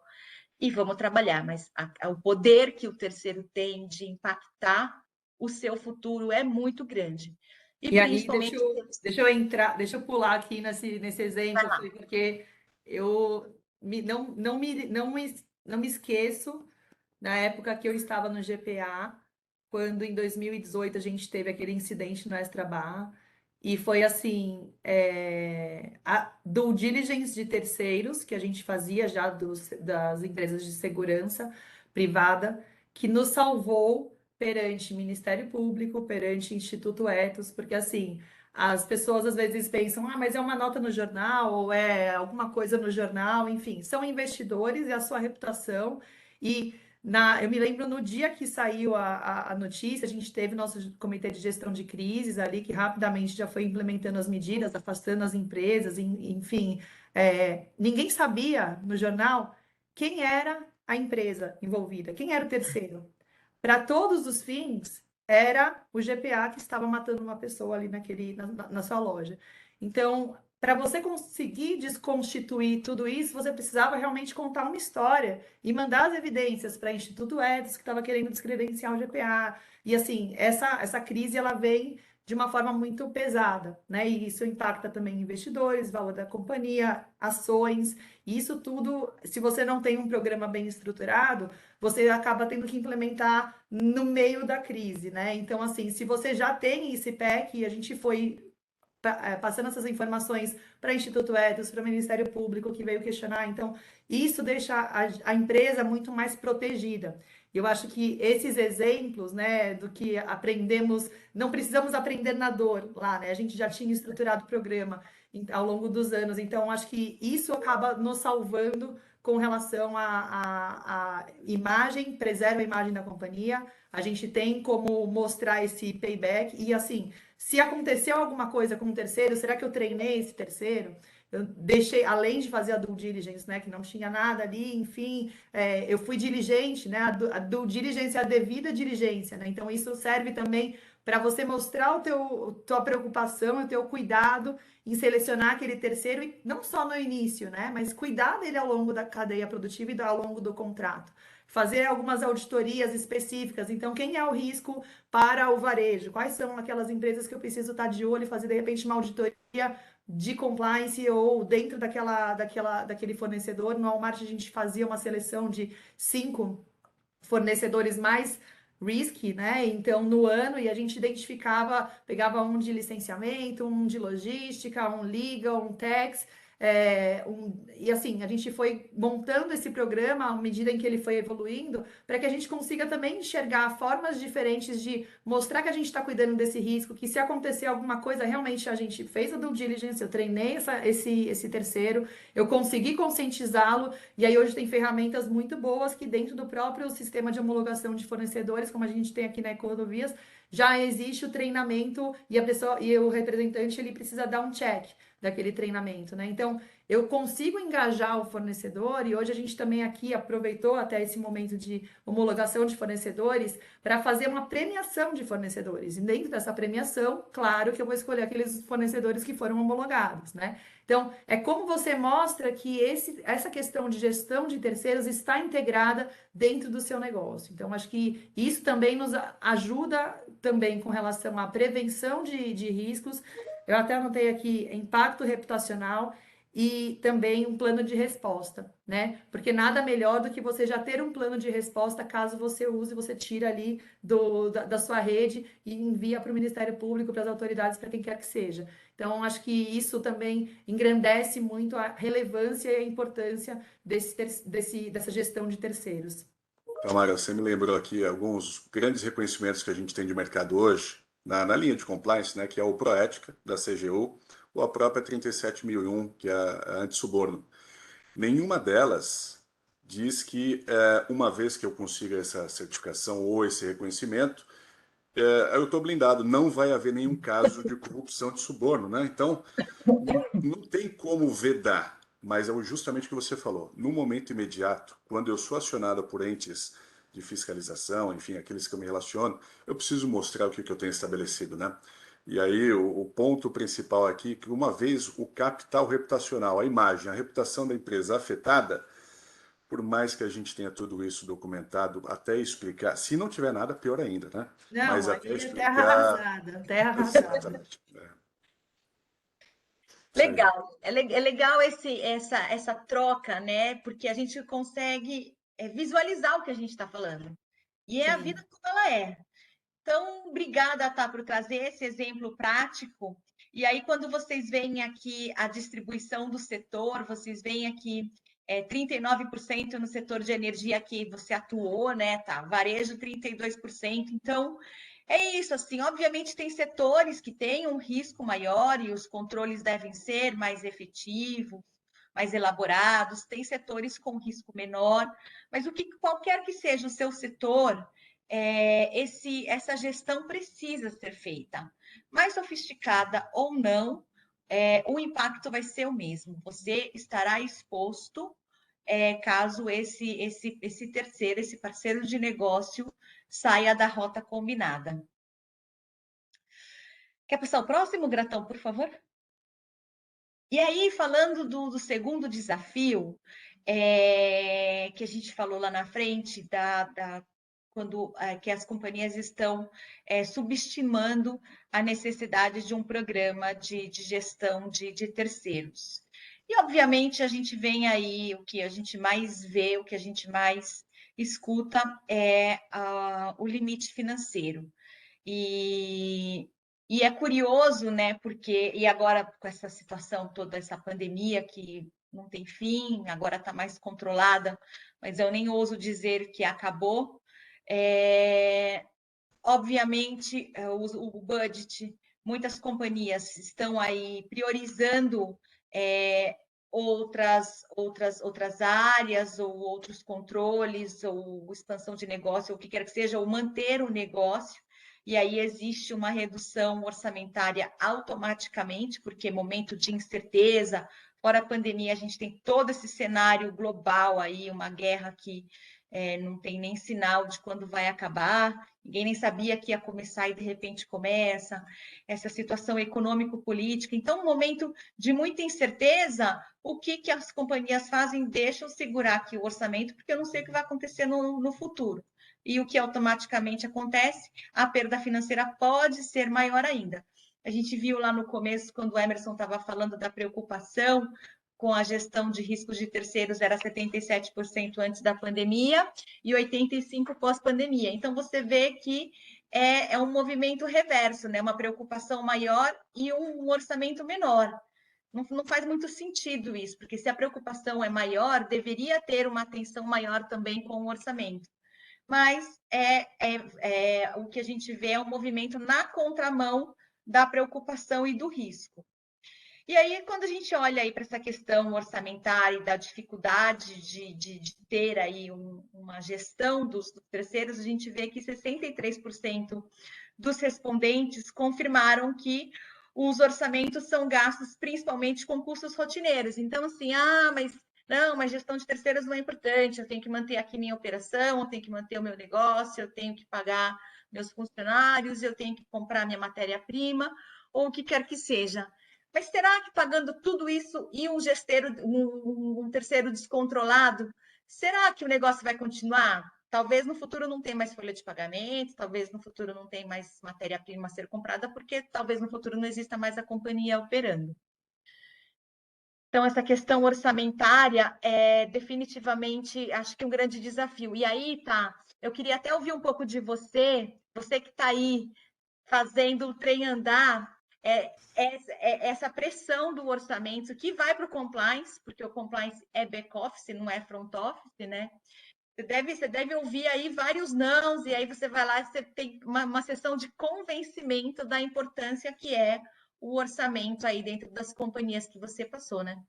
e vamos trabalhar. Mas o poder que o terceiro tem de impactar o seu futuro é muito grande. E E aí, principalmente. deixa eu pular aqui nesse exemplo, porque eu não me esqueço na época que eu estava no GPA, quando em 2018 a gente teve aquele incidente no Extra Barra, e foi assim, a due diligence de terceiros, que a gente fazia já das empresas de segurança privada, que nos salvou perante Ministério Público, perante Instituto Etos, porque assim, as pessoas às vezes pensam, mas é uma nota no jornal, ou é alguma coisa no jornal, enfim, são investidores e a sua reputação, e eu me lembro no dia que saiu a notícia, a gente teve nosso comitê de gestão de crises ali, que rapidamente já foi implementando as medidas, afastando as empresas, enfim. Ninguém sabia no jornal quem era a empresa envolvida, quem era o terceiro. Para todos os fins, era o GPA que estava matando uma pessoa ali na sua loja. Então, para você conseguir desconstituir tudo isso, você precisava realmente contar uma história e mandar as evidências para o Instituto Etos, que estava querendo descredenciar o GPA. E assim, essa crise ela vem de uma forma muito pesada, né? E isso impacta também investidores, valor da companhia, ações. E isso tudo, se você não tem um programa bem estruturado, você acaba tendo que implementar no meio da crise, né? Então, assim, se você já tem esse PEC, a gente foi passando essas informações para o Instituto Etos, para o Ministério Público, que veio questionar. Então, isso deixa a empresa muito mais protegida. Eu acho que esses exemplos, né, do que aprendemos, não precisamos aprender na dor lá, né? A gente já tinha estruturado o programa ao longo dos anos. Então, acho que isso acaba nos salvando com relação à imagem, preserva a imagem da companhia. A gente tem como mostrar esse payback e, assim, se aconteceu alguma coisa com um terceiro, será que eu treinei esse terceiro? Eu deixei, além de fazer a due diligence, né, que não tinha nada ali, enfim, eu fui diligente, né, a due diligence é a devida diligência, né, então isso serve também para você mostrar tua preocupação, o teu cuidado em selecionar aquele terceiro, e não só no início, né, mas cuidar dele ao longo da cadeia produtiva e ao longo do contrato. Fazer algumas auditorias específicas. Então, quem é o risco para o varejo? Quais são aquelas empresas que eu preciso estar de olho e fazer, de repente, uma auditoria de compliance ou dentro daquele fornecedor. No Walmart a gente fazia uma seleção de 5 fornecedores mais risky, né? Então, no ano, e a gente identificava, pegava um de licenciamento, um de logística, um legal, um tax, e assim, a gente foi montando esse programa à medida em que ele foi evoluindo, para que a gente consiga também enxergar formas diferentes de mostrar que a gente está cuidando desse risco, que se acontecer alguma coisa, realmente a gente fez a due diligence, eu treinei esse terceiro, eu consegui conscientizá-lo, e aí hoje tem ferramentas muito boas que dentro do próprio sistema de homologação de fornecedores, como a gente tem aqui na Ecorodovias, já existe o treinamento e a pessoa e o representante ele precisa dar um check daquele treinamento, né? Então, eu consigo engajar o fornecedor e hoje a gente também aqui aproveitou até esse momento de homologação de fornecedores para fazer uma premiação de fornecedores. E dentro dessa premiação, claro que eu vou escolher aqueles fornecedores que foram homologados, né? Então, é como você mostra que essa questão de gestão de terceiros está integrada dentro do seu negócio. Então, acho que isso também nos ajuda também com relação à prevenção de riscos. Eu até anotei aqui impacto reputacional e também um plano de resposta, né? Porque nada melhor do que você já ter um plano de resposta caso você use, você tira ali da sua rede e envia para o Ministério Público, para as autoridades, para quem quer que seja. Então, acho que isso também engrandece muito a relevância e a importância dessa gestão de terceiros. Tamara, você me lembrou aqui alguns grandes reconhecimentos que a gente tem de mercado hoje, na linha de compliance, né, que é o Proética, da CGU, ou a própria 37001, que é a antissuborno. Nenhuma delas diz que, uma vez que eu consiga essa certificação ou esse reconhecimento, eu estou blindado, não vai haver nenhum caso de corrupção de suborno, né? Então, não tem como vedar, mas é justamente o que você falou. No momento imediato, quando eu sou acionado por entes de fiscalização, enfim, aqueles que eu me relaciono, eu preciso mostrar o que eu tenho estabelecido, né? E aí, o ponto principal aqui, que uma vez o capital reputacional, a imagem, a reputação da empresa afetada, por mais que a gente tenha tudo isso documentado, até explicar, se não tiver nada, pior ainda, né? Mas Não, até aí é terra explicar... arrasada, terra arrasada. Exatamente. Isso aí. Legal, é legal essa troca, né? Porque a gente consegue visualizar o que a gente está falando. E é a vida Sim. como ela é. Então, obrigada, Tá, por trazer esse exemplo prático. E aí, quando vocês veem aqui a distribuição do setor, vocês veem aqui 39% no setor de energia que você atuou, né? Tá, varejo 32%. Então, é isso, assim, obviamente tem setores que têm um risco maior e os controles devem ser mais efetivos, mais elaborados, tem setores com risco menor, mas qualquer que seja o seu setor, essa gestão precisa ser feita. Mais sofisticada ou não, o impacto vai ser o mesmo. Você estará exposto caso esse terceiro, esse parceiro de negócio, saia da rota combinada. Quer passar o próximo, Gratão, por favor? E aí, falando do segundo desafio, que a gente falou lá na frente, quando que as companhias estão subestimando a necessidade de um programa de gestão de terceiros. E, obviamente, a gente vem aí, o que a gente mais vê, o que a gente mais escuta é o limite financeiro. E é curioso, né? Porque, e agora com essa situação toda, essa pandemia que não tem fim, agora está mais controlada, mas eu nem ouso dizer que acabou. Obviamente, o budget, muitas companhias estão aí priorizando outras áreas ou outros controles ou expansão de negócio, ou o que quer que seja, ou manter o negócio. E aí existe uma redução orçamentária automaticamente, porque momento de incerteza, fora a pandemia, a gente tem todo esse cenário global aí, uma guerra que não tem nem sinal de quando vai acabar, ninguém nem sabia que ia começar e de repente começa, essa situação econômico-política. Então, um momento de muita incerteza, o que as companhias fazem? Deixam segurar aqui o orçamento, porque eu não sei o que vai acontecer no futuro. E o que automaticamente acontece? A perda financeira pode ser maior ainda. A gente viu lá no começo, quando o Emerson estava falando da preocupação com a gestão de riscos de terceiros, era 77% antes da pandemia e 85% pós-pandemia. Então, você vê que é um movimento reverso, né? Uma preocupação maior e um orçamento menor. Não faz muito sentido isso, porque se a preocupação é maior, deveria ter uma atenção maior também com o orçamento. Mas o que a gente vê é um movimento na contramão da preocupação e do risco. E aí, quando a gente olha aí para essa questão orçamentária e da dificuldade de ter aí uma gestão dos terceiros, a gente vê que 63% dos respondentes confirmaram que os orçamentos são gastos principalmente com custos rotineiros. Então, assim, mas gestão de terceiros não é importante, eu tenho que manter aqui minha operação, eu tenho que manter o meu negócio, eu tenho que pagar meus funcionários, eu tenho que comprar minha matéria-prima, ou o que quer que seja. Mas será que pagando tudo isso e um terceiro descontrolado, será que o negócio vai continuar? Talvez no futuro não tenha mais folha de pagamento, talvez no futuro não tenha mais matéria-prima a ser comprada, porque talvez no futuro não exista mais a companhia operando. Então, essa questão orçamentária é definitivamente, acho que um grande desafio. E aí, tá, eu queria até ouvir um pouco de você que está aí fazendo o trem andar, essa pressão do orçamento que vai para o compliance, porque o compliance é back-office, não é front-office, né? Você deve ouvir aí vários nãos, e aí você vai lá e você tem uma sessão de convencimento da importância que é o orçamento aí dentro das companhias que você passou, né?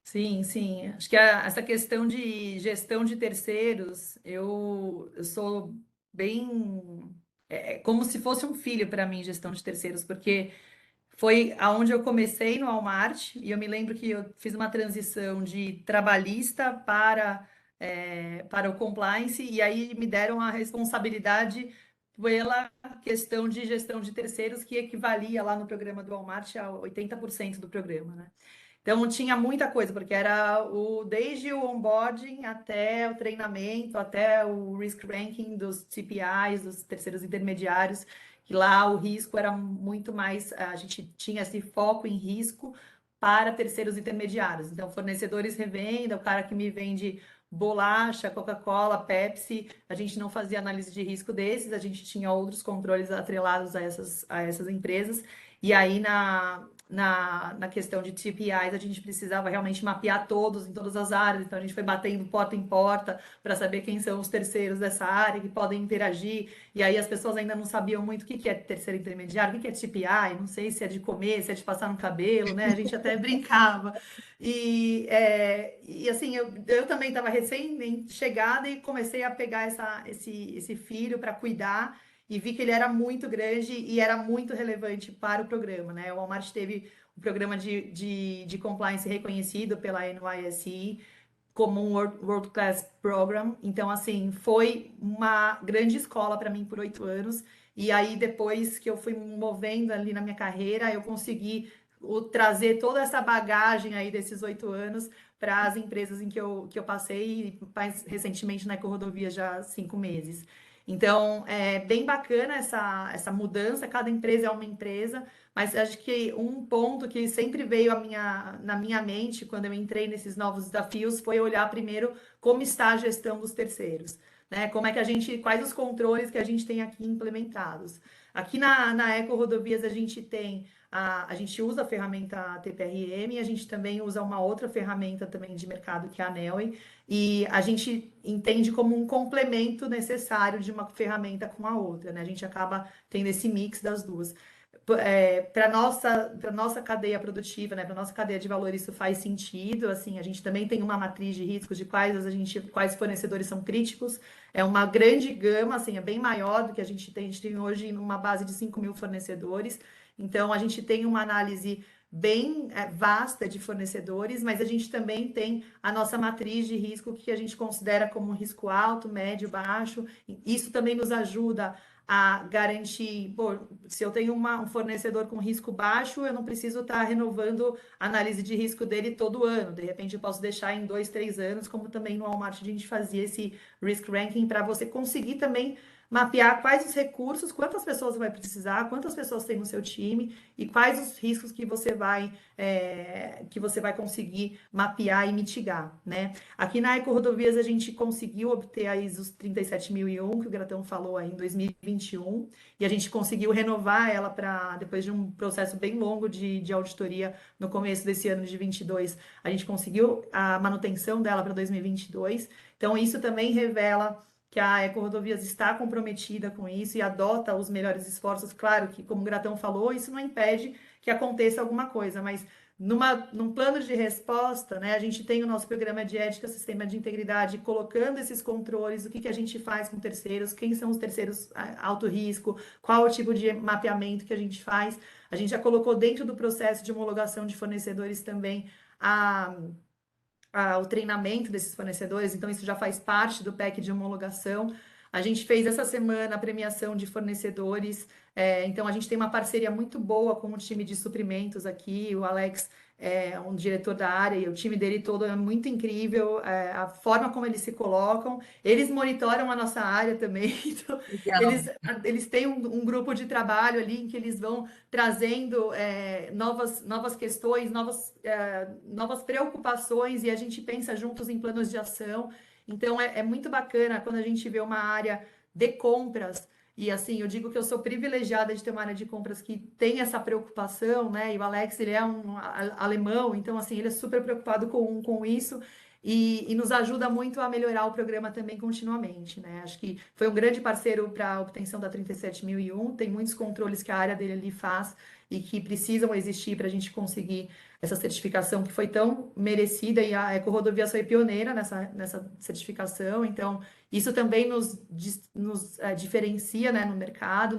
Sim, sim. Acho que essa questão de gestão de terceiros, eu sou bem. É como se fosse um filho para mim, gestão de terceiros, porque foi aonde eu comecei no Walmart, e eu me lembro que eu fiz uma transição de trabalhista para o compliance, e aí me deram a responsabilidade pela questão de gestão de terceiros, que equivalia lá no programa do Walmart a 80% do programa, né? Então tinha muita coisa, porque era desde o onboarding até o treinamento, até o risk ranking dos TPIs, dos terceiros intermediários, que lá o risco era muito mais, a gente tinha esse foco em risco para terceiros intermediários. Então, fornecedores revenda, o cara que me vende bolacha, Coca-Cola, Pepsi, a gente não fazia análise de risco desses, a gente tinha outros controles atrelados a essas empresas. E aí, na questão de TPIs, a gente precisava realmente mapear todos em todas as áreas, então a gente foi batendo porta em porta para saber quem são os terceiros dessa área que podem interagir, e aí as pessoas ainda não sabiam muito o que é terceiro intermediário, o que é TPI, não sei se é de comer, se é de passar no cabelo, né? A gente até brincava. E assim, eu também estava recém-chegada e comecei a pegar esse filho para cuidar, e vi que ele era muito grande e era muito relevante para o programa, né? O Walmart teve um programa de compliance reconhecido pela NYSE como um World Class Program. Então, assim, foi uma grande escola para mim por 8 anos. E aí, depois que eu fui me movendo ali na minha carreira, eu consegui trazer toda essa bagagem aí desses 8 anos para as empresas em que eu passei, mais recentemente na Ecorodovia já há 5 meses. Então, é bem bacana essa mudança, cada empresa é uma empresa, mas acho que um ponto que sempre veio na minha mente quando eu entrei nesses novos desafios foi olhar primeiro como está a gestão dos terceiros, né? Como é que quais os controles que a gente tem aqui implementados. Aqui na Eco Rodovias a gente usa a ferramenta TPRM, a gente também usa uma outra ferramenta também de mercado que é a Nelway, e a gente entende como um complemento necessário de uma ferramenta com a outra, né? A gente acaba tendo esse mix das duas. Para nossa cadeia produtiva, né, para nossa cadeia de valor, isso faz sentido. Assim, a gente também tem uma matriz de riscos de quais fornecedores são críticos. É uma grande gama, assim, é bem maior do que a gente tem hoje numa base de 5.000 fornecedores. Então, a gente tem uma análise bem vasta de fornecedores, mas a gente também tem a nossa matriz de risco que a gente considera como um risco alto, médio, baixo. Isso também nos ajuda a garantir, se eu tenho um fornecedor com risco baixo, eu não preciso estar renovando a análise de risco dele todo ano. De repente, eu posso deixar em 2, 3 anos, como também no Walmart a gente fazia esse risk ranking, para você conseguir também mapear quais os recursos, quantas pessoas vai precisar, quantas pessoas tem no seu time e quais os riscos que você vai conseguir mapear e mitigar, né? Aqui na Eco-Rodovias a gente conseguiu obter a ISO 37001, que o Gratão falou aí em 2021, e a gente conseguiu renovar ela depois de um processo bem longo de auditoria no começo desse ano de 22, a gente conseguiu a manutenção dela para 2022. Então, isso também revela que a Eco-Rodovias está comprometida com isso e adota os melhores esforços. Claro que, como o Gratão falou, isso não impede que aconteça alguma coisa, mas num plano de resposta, né, a gente tem o nosso programa de ética, sistema de integridade, colocando esses controles, o que a gente faz com terceiros, quem são os terceiros alto risco, qual o tipo de mapeamento que a gente faz. A gente já colocou dentro do processo de homologação de fornecedores também o treinamento desses fornecedores, então isso já faz parte do pack de homologação. A gente fez essa semana a premiação de fornecedores, então a gente tem uma parceria muito boa com o time de suprimentos aqui, o Alex é um diretor da área e o time dele todo é muito incrível, a forma como eles se colocam, eles monitoram a nossa área também, então eles têm um grupo de trabalho ali em que eles vão trazendo novas questões, novas preocupações e a gente pensa juntos em planos de ação. Então, é muito bacana quando a gente vê uma área de compras, e assim, eu digo que eu sou privilegiada de ter uma área de compras que tem essa preocupação, né? E o Alex, ele é um alemão, então, assim, ele é super preocupado com isso e nos ajuda muito a melhorar o programa também continuamente, né? Acho que foi um grande parceiro para a obtenção da 37001, tem muitos controles que a área dele ali faz e que precisam existir para a gente conseguir essa certificação que foi tão merecida e a Eco-Rodovias foi pioneira nessa certificação, então isso também nos diferencia, né, no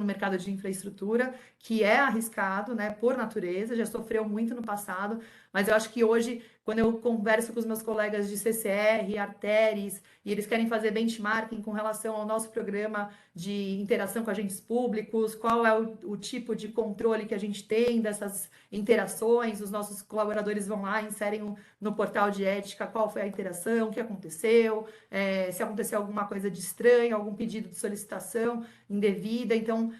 mercado de infraestrutura, que é arriscado, né, por natureza, já sofreu muito no passado, mas eu acho que hoje, quando eu converso com os meus colegas de CCR, Arteris, e eles querem fazer benchmarking com relação ao nosso programa de interação com agentes públicos, qual é o tipo de controle que a gente tem dessas interações, os nossos colaboradores vão lá, inserem no portal de ética qual foi a interação, o que aconteceu, se aconteceu alguma coisa de estranho, algum pedido de solicitação indevida. Então,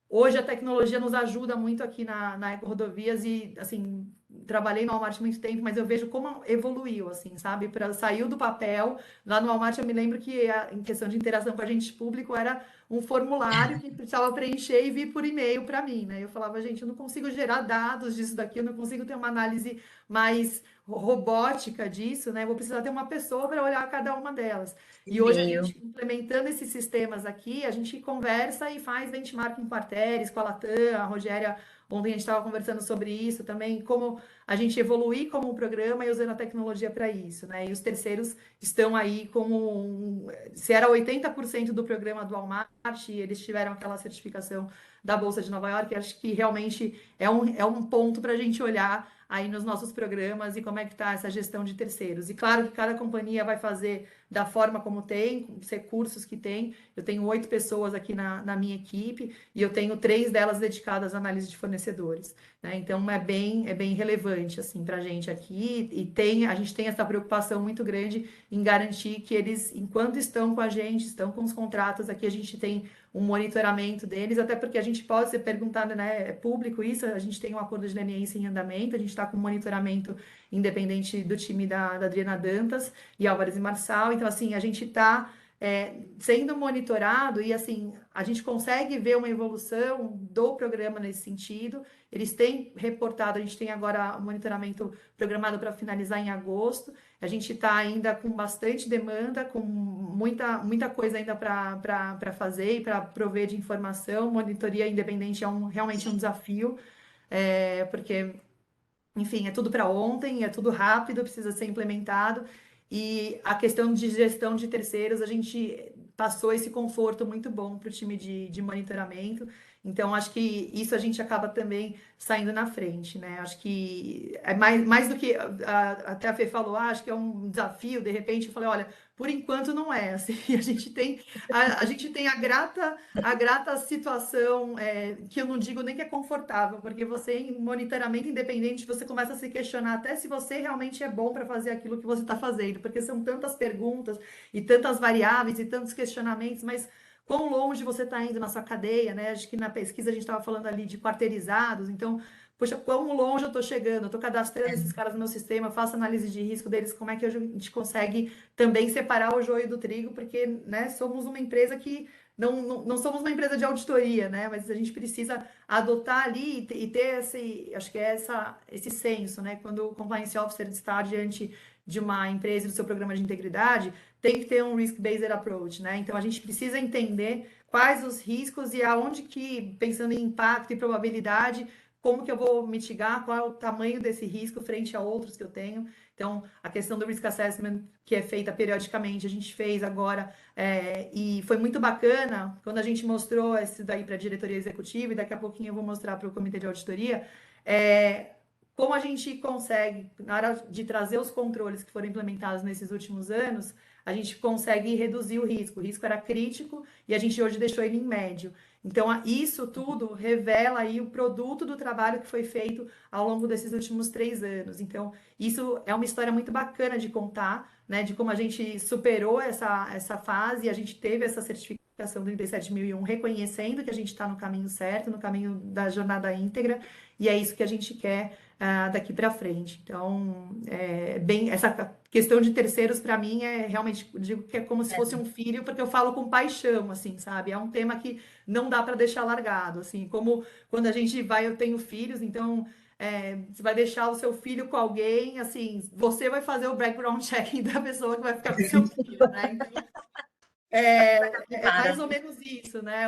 hoje a tecnologia nos ajuda muito aqui na Eco-Rodovias e, assim, trabalhei no Walmart muito tempo, mas eu vejo como evoluiu, assim, sabe? Saiu do papel. Lá no Walmart eu me lembro que em questão de interação com agente público era um formulário que precisava preencher e vir por e-mail para mim, né? Eu falava, gente, eu não consigo gerar dados disso daqui, eu não consigo ter uma análise mais robótica disso, né? Eu vou precisar ter uma pessoa para olhar cada uma delas. E hoje a gente, implementando esses sistemas aqui, a gente conversa e faz benchmarking com a Arteris, com a Latam, a Rogéria, ontem a gente estava conversando sobre isso também, como a gente evoluir como um programa e usando a tecnologia para isso, né? E os terceiros estão aí como se era 80% do programa do Walmart, e eles tiveram aquela certificação da Bolsa de Nova York, acho que realmente é um ponto para a gente olhar aí nos nossos programas e como é que está essa gestão de terceiros. E claro que cada companhia vai fazer da forma como tem, com os recursos que tem. Eu tenho 8 pessoas aqui na minha equipe e eu tenho 3 delas dedicadas à análise de fornecedores, né? Então é bem relevante assim para a gente aqui e a gente tem essa preocupação muito grande em garantir que eles, enquanto estão com a gente, estão com os contratos aqui, a gente tem um monitoramento deles, até porque a gente pode ser perguntado, né, é público isso, a gente tem um acordo de leniência em andamento, a gente está com monitoramento independente do time da Adriana Dantas e Álvares e Marçal, então assim, a gente está sendo monitorado e assim, a gente consegue ver uma evolução do programa nesse sentido, eles têm reportado, a gente tem agora o monitoramento programado para finalizar em agosto, a gente está ainda com bastante demanda, com muita coisa ainda para fazer e para prover de informação. Monitoria independente é realmente um desafio, porque, enfim, é tudo para ontem, é tudo rápido, precisa ser implementado. E a questão de gestão de terceiros, a gente passou esse conforto muito bom para o time de monitoramento. Então, acho que isso a gente acaba também saindo na frente, né? Acho que é mais do que até a Fê falou, acho que é um desafio, de repente, eu falei, olha, por enquanto não é, assim, a gente tem a grata situação, que eu não digo nem que é confortável, porque você, em monitoramento independente, você começa a se questionar até se você realmente é bom para fazer aquilo que você está fazendo, porque são tantas perguntas e tantas variáveis e tantos questionamentos, mas quão longe você está indo na sua cadeia, né? Acho que na pesquisa a gente estava falando ali de quarteirizados, então, poxa, quão longe eu estou chegando? Eu estou cadastrando esses caras no meu sistema, faço análise de risco deles, como é que a gente consegue também separar o joio do trigo, porque, né, somos uma empresa que não somos uma empresa de auditoria, né? Mas a gente precisa adotar ali e ter esse, acho que é esse senso, né? Quando o compliance officer está diante de uma empresa e do seu programa de integridade, tem que ter um risk-based approach, né? Então a gente precisa entender quais os riscos e aonde que, pensando em impacto e probabilidade, como que eu vou mitigar, qual é o tamanho desse risco frente a outros que eu tenho. Então, a questão do risk assessment, que é feita periodicamente, a gente fez agora, e foi muito bacana quando a gente mostrou isso daí para a diretoria executiva, e daqui a pouquinho eu vou mostrar para o comitê de auditoria, como a gente consegue, na hora de trazer os controles que foram implementados nesses últimos anos, a gente consegue reduzir o risco. O risco era crítico e a gente hoje deixou ele em médio. Então, isso tudo revela aí o produto do trabalho que foi feito ao longo desses últimos 3 anos. Então, isso é uma história muito bacana de contar, né? De como a gente superou essa fase e a gente teve essa certificação do 37001, reconhecendo que a gente está no caminho certo, no caminho da jornada íntegra, e é isso que a gente quer daqui para frente. Então, essa questão de terceiros, para mim, realmente, digo que é como se fosse um filho, porque eu falo com paixão, assim, sabe? É um tema que não dá para deixar largado, assim, como quando a gente vai, eu tenho filhos, então você vai deixar o seu filho com alguém, assim, você vai fazer o background checking da pessoa que vai ficar com o seu filho, né? Então, é mais ou menos isso, né?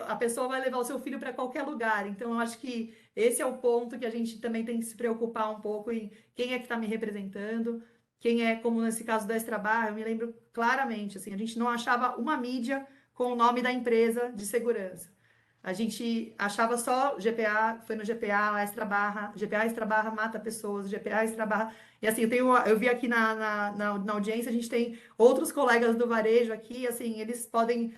A pessoa vai levar o seu filho para qualquer lugar. Então, eu acho que esse é o ponto que a gente também tem que se preocupar um pouco em quem é que está me representando, quem é, como nesse caso da Extrabarra, eu me lembro claramente, assim, a gente não achava uma mídia com o nome da empresa de segurança. A gente achava só GPA, foi no GPA, Extrabarra, GPA Extrabarra mata pessoas, GPA Extrabarra. E assim, eu vi aqui na audiência, a gente tem outros colegas do varejo aqui, assim, eles podem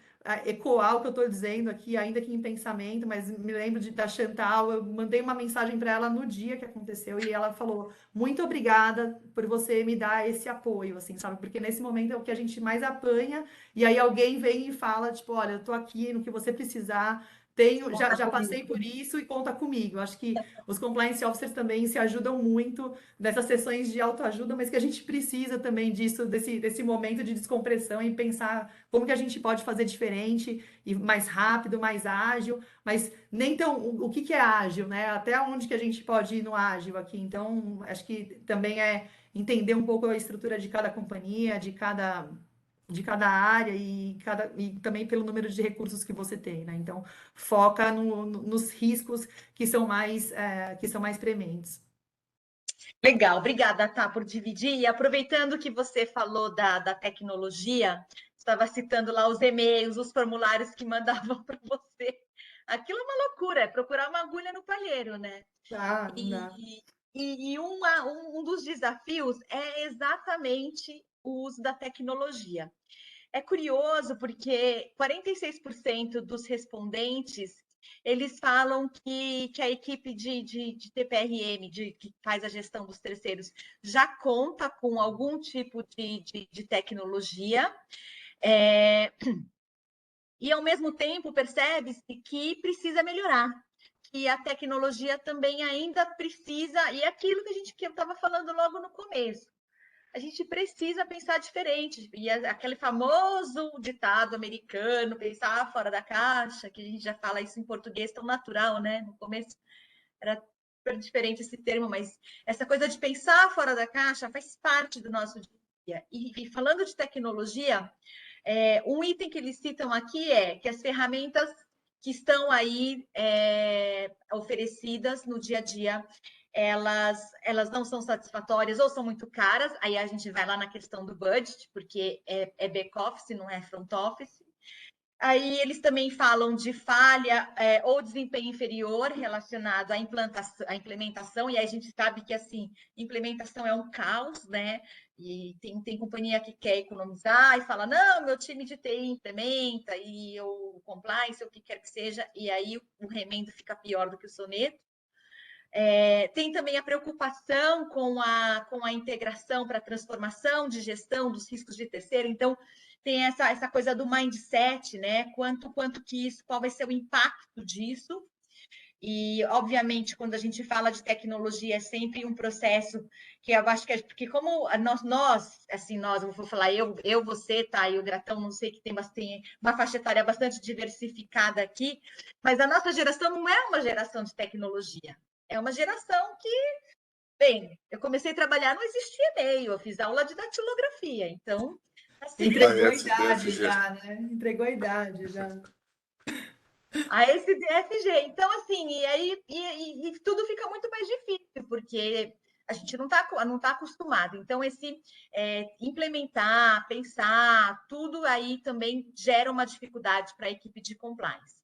ecoar o que eu estou dizendo aqui, ainda que em pensamento, mas me lembro da Chantal, eu mandei uma mensagem para ela no dia que aconteceu e ela falou: muito obrigada por você me dar esse apoio, assim, sabe? Porque nesse momento é o que a gente mais apanha, e aí alguém vem e fala, tipo, olha, eu tô aqui no que você precisar. Já passei por isso e conta comigo. Eu acho que os compliance officers também se ajudam muito nessas sessões de autoajuda, mas que a gente precisa também disso, desse momento de descompressão e pensar como que a gente pode fazer diferente e mais rápido, mais ágil, mas nem tão... O que é ágil, né? Até onde que a gente pode ir no ágil aqui? Então, acho que também é entender um pouco a estrutura de cada companhia, de cada área e também pelo número de recursos que você tem, né? Então, foca nos riscos que são mais prementes. Legal, obrigada, Tá, por dividir. E aproveitando que você falou da tecnologia, estava citando lá os e-mails, os formulários que mandavam para você. Aquilo é uma loucura, é procurar uma agulha no palheiro, né? Não dá. E um dos desafios é exatamente o uso da tecnologia. É curioso porque 46% dos respondentes eles falam que a equipe de TPRM, que faz a gestão dos terceiros, já conta com algum tipo de tecnologia. E, ao mesmo tempo, percebe-se que precisa melhorar, que a tecnologia também ainda precisa, e é aquilo que eu estava falando logo no começo, a gente precisa pensar diferente. E aquele famoso ditado americano, pensar fora da caixa, que a gente já fala isso em português tão natural, né? No começo era super diferente esse termo, mas essa coisa de pensar fora da caixa faz parte do nosso dia. E falando de tecnologia, um item que eles citam aqui é que as ferramentas que estão aí oferecidas no dia a dia, elas não são satisfatórias ou são muito caras, aí a gente vai lá na questão do budget, porque é back-office, não é front-office. Aí eles também falam de falha ou desempenho inferior relacionado à implementação, e aí a gente sabe que, assim, implementação é um caos, né? E tem companhia que quer economizar e fala, não, meu time de TI implementa, e o compliance, ou o que quer que seja, e aí o remendo fica pior do que o soneto. Tem também a preocupação com a integração para a transformação de gestão dos riscos de terceiro. Então, tem essa coisa do mindset, né? Quanto que isso, qual vai ser o impacto disso. E, obviamente, quando a gente fala de tecnologia, é sempre um processo que eu acho que é porque como nós, eu vou falar você, tá, e o Gratão, não sei que tem uma faixa etária bastante diversificada aqui, mas a nossa geração não é uma geração de tecnologia, é uma geração que, bem, eu comecei a trabalhar, não existia e-mail, eu fiz aula de datilografia, então, assim, Entregou a idade já, né? Entregou a idade já. a SDFG. Então, assim, e aí e tudo fica muito mais difícil, porque a gente não tá acostumado. Então, implementar, pensar, tudo aí também gera uma dificuldade para a equipe de compliance.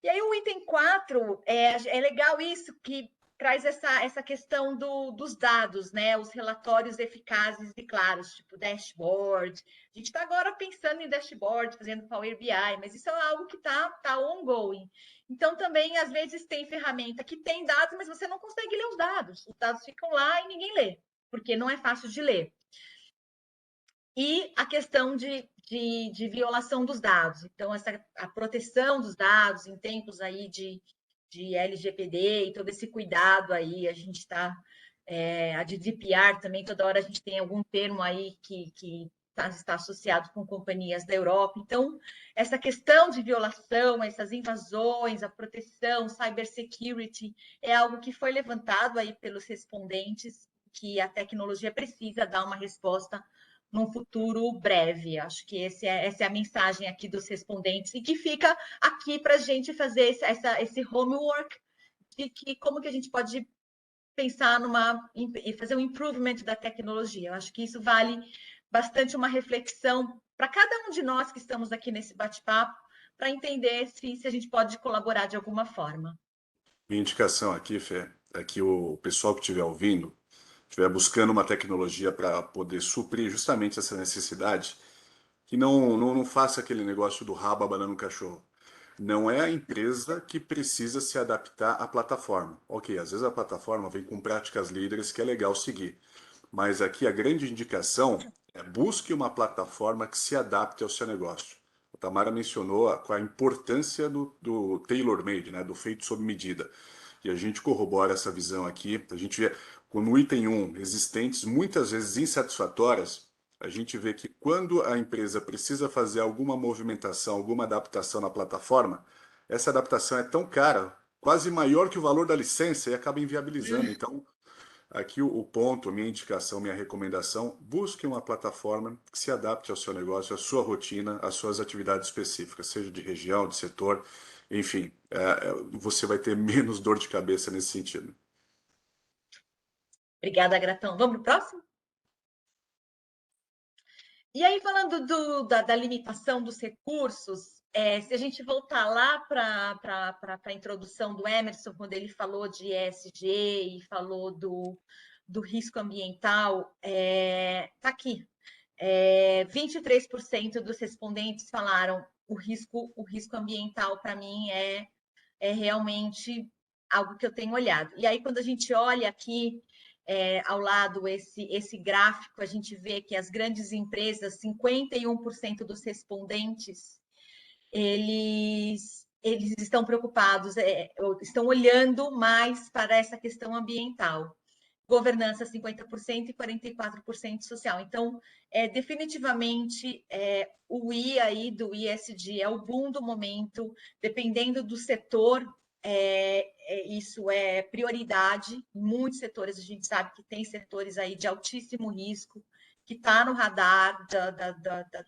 E aí, o item 4, é legal isso, que traz essa questão dos dados, né? Os relatórios eficazes e claros, tipo dashboard. A gente está agora pensando em dashboard, fazendo Power BI, mas isso é algo que tá ongoing. Então, também, às vezes, tem ferramenta que tem dados, mas você não consegue ler os dados. Os dados ficam lá e ninguém lê, porque não é fácil de ler. E a questão de violação dos dados. Então, a proteção dos dados em tempos aí de LGPD e todo esse cuidado aí, a gente está... a GDPR também, toda hora a gente tem algum termo aí que está associado com companhias da Europa. Então, essa questão de violação, essas invasões, a proteção, cybersecurity, é algo que foi levantado aí pelos respondentes, que a tecnologia precisa dar uma resposta num futuro breve. Acho que essa é a mensagem aqui dos respondentes e que fica aqui para a gente fazer esse homework de como que a gente pode pensar e fazer um improvement da tecnologia. Eu acho que isso vale bastante uma reflexão para cada um de nós que estamos aqui nesse bate-papo, para entender se a gente pode colaborar de alguma forma. Minha indicação aqui, Fê, é que o pessoal que estiver ouvindo, estiver buscando uma tecnologia para poder suprir justamente essa necessidade, que não faça aquele negócio do rabo abanando o cachorro. Não é a empresa que precisa se adaptar à plataforma. Ok, às vezes a plataforma vem com práticas líderes que é legal seguir. Mas aqui a grande indicação é busque uma plataforma que se adapte ao seu negócio. A Tamara mencionou a importância do tailor-made, né, do feito sob medida. E a gente corrobora essa visão aqui. A gente vê, no item 1, existentes, muitas vezes insatisfatórias, a gente vê que quando a empresa precisa fazer alguma movimentação, alguma adaptação na plataforma, essa adaptação é tão cara, quase maior que o valor da licença e acaba inviabilizando. Então, aqui o ponto, a minha indicação, minha recomendação, busque uma plataforma que se adapte ao seu negócio, à sua rotina, às suas atividades específicas, seja de região, de setor, enfim, você vai ter menos dor de cabeça nesse sentido. Obrigada, Gratão. Vamos para o próximo? E aí, falando da limitação dos recursos, se a gente voltar lá para a introdução do Emerson, quando ele falou de ESG e falou do risco ambiental, está aqui. 23% dos respondentes falaram o risco ambiental, para mim, é realmente algo que eu tenho olhado. E aí, quando a gente olha aqui, ao lado esse gráfico, a gente vê que as grandes empresas, 51% dos respondentes, eles estão preocupados, estão olhando mais para essa questão ambiental. Governança, 50% e 44% social. Então, definitivamente, o I aí do ISD é o boom do momento, dependendo do setor, isso é prioridade. Em muitos setores, a gente sabe que tem setores aí de altíssimo risco, que está no radar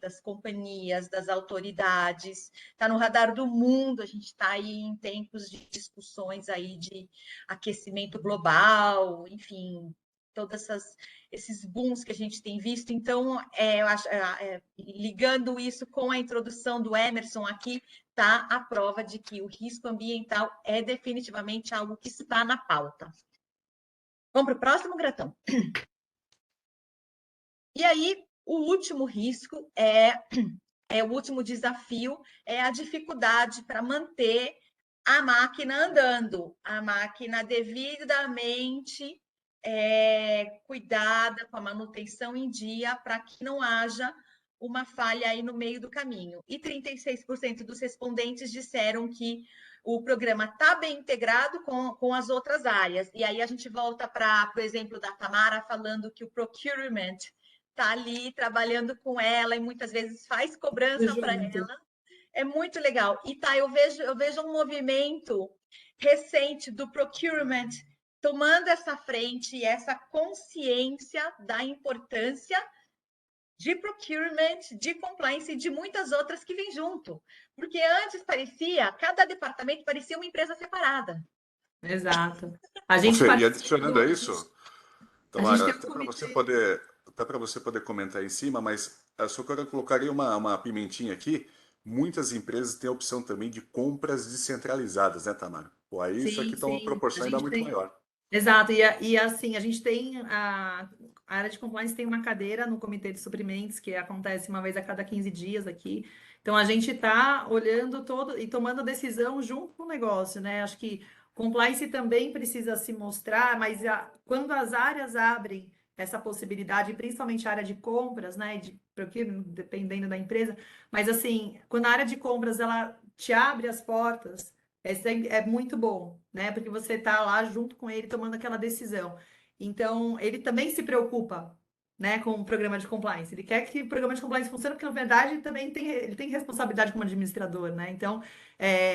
das companhias, das autoridades, está no radar do mundo. A gente está aí em tempos de discussões aí de aquecimento global, enfim, todos esses booms que a gente tem visto. Então, eu acho, ligando isso com a introdução do Emerson aqui, está a prova de que o risco ambiental é definitivamente algo que está na pauta. Vamos para o próximo, Gratão? E aí, o último risco o último desafio é a dificuldade para manter a máquina andando, a máquina devidamente cuidada, com a manutenção em dia, para que não haja uma falha aí no meio do caminho. E 36% dos respondentes disseram que o programa está bem integrado com as outras áreas. E aí a gente volta para o exemplo da Tamara, falando que o procurement está ali trabalhando com ela e muitas vezes faz cobrança para ela. É muito legal. E tá, eu vejo um movimento recente do procurement tomando essa frente e essa consciência da importância de procurement, de compliance e de muitas outras que vêm junto. Porque antes cada departamento parecia uma empresa separada. Exato. A gente E adicionando a isso, Tamara, tem um comitê. até para você poder comentar em cima, mas eu só colocaria uma pimentinha aqui. Muitas empresas têm a opção também de compras descentralizadas, né, Tamara? Pô, aí isso aqui Sim, está uma sim. proporção ainda muito maior. Exato, e assim, a gente tem a área de compliance tem uma cadeira no comitê de suprimentos que acontece uma vez a cada 15 dias aqui. Então a gente está olhando todo e tomando decisão junto com o negócio, né? Acho que compliance também precisa se mostrar, mas quando as áreas abrem essa possibilidade, principalmente a área de compras, né? Dependendo da empresa, mas assim, quando a área de compras ela te abre as portas. É muito bom, né? Porque você está lá junto com ele tomando aquela decisão. Então, ele também se preocupa, né, com o programa de compliance. Ele quer que o programa de compliance funcione, porque, na verdade, também ele tem responsabilidade como administrador, né? Então,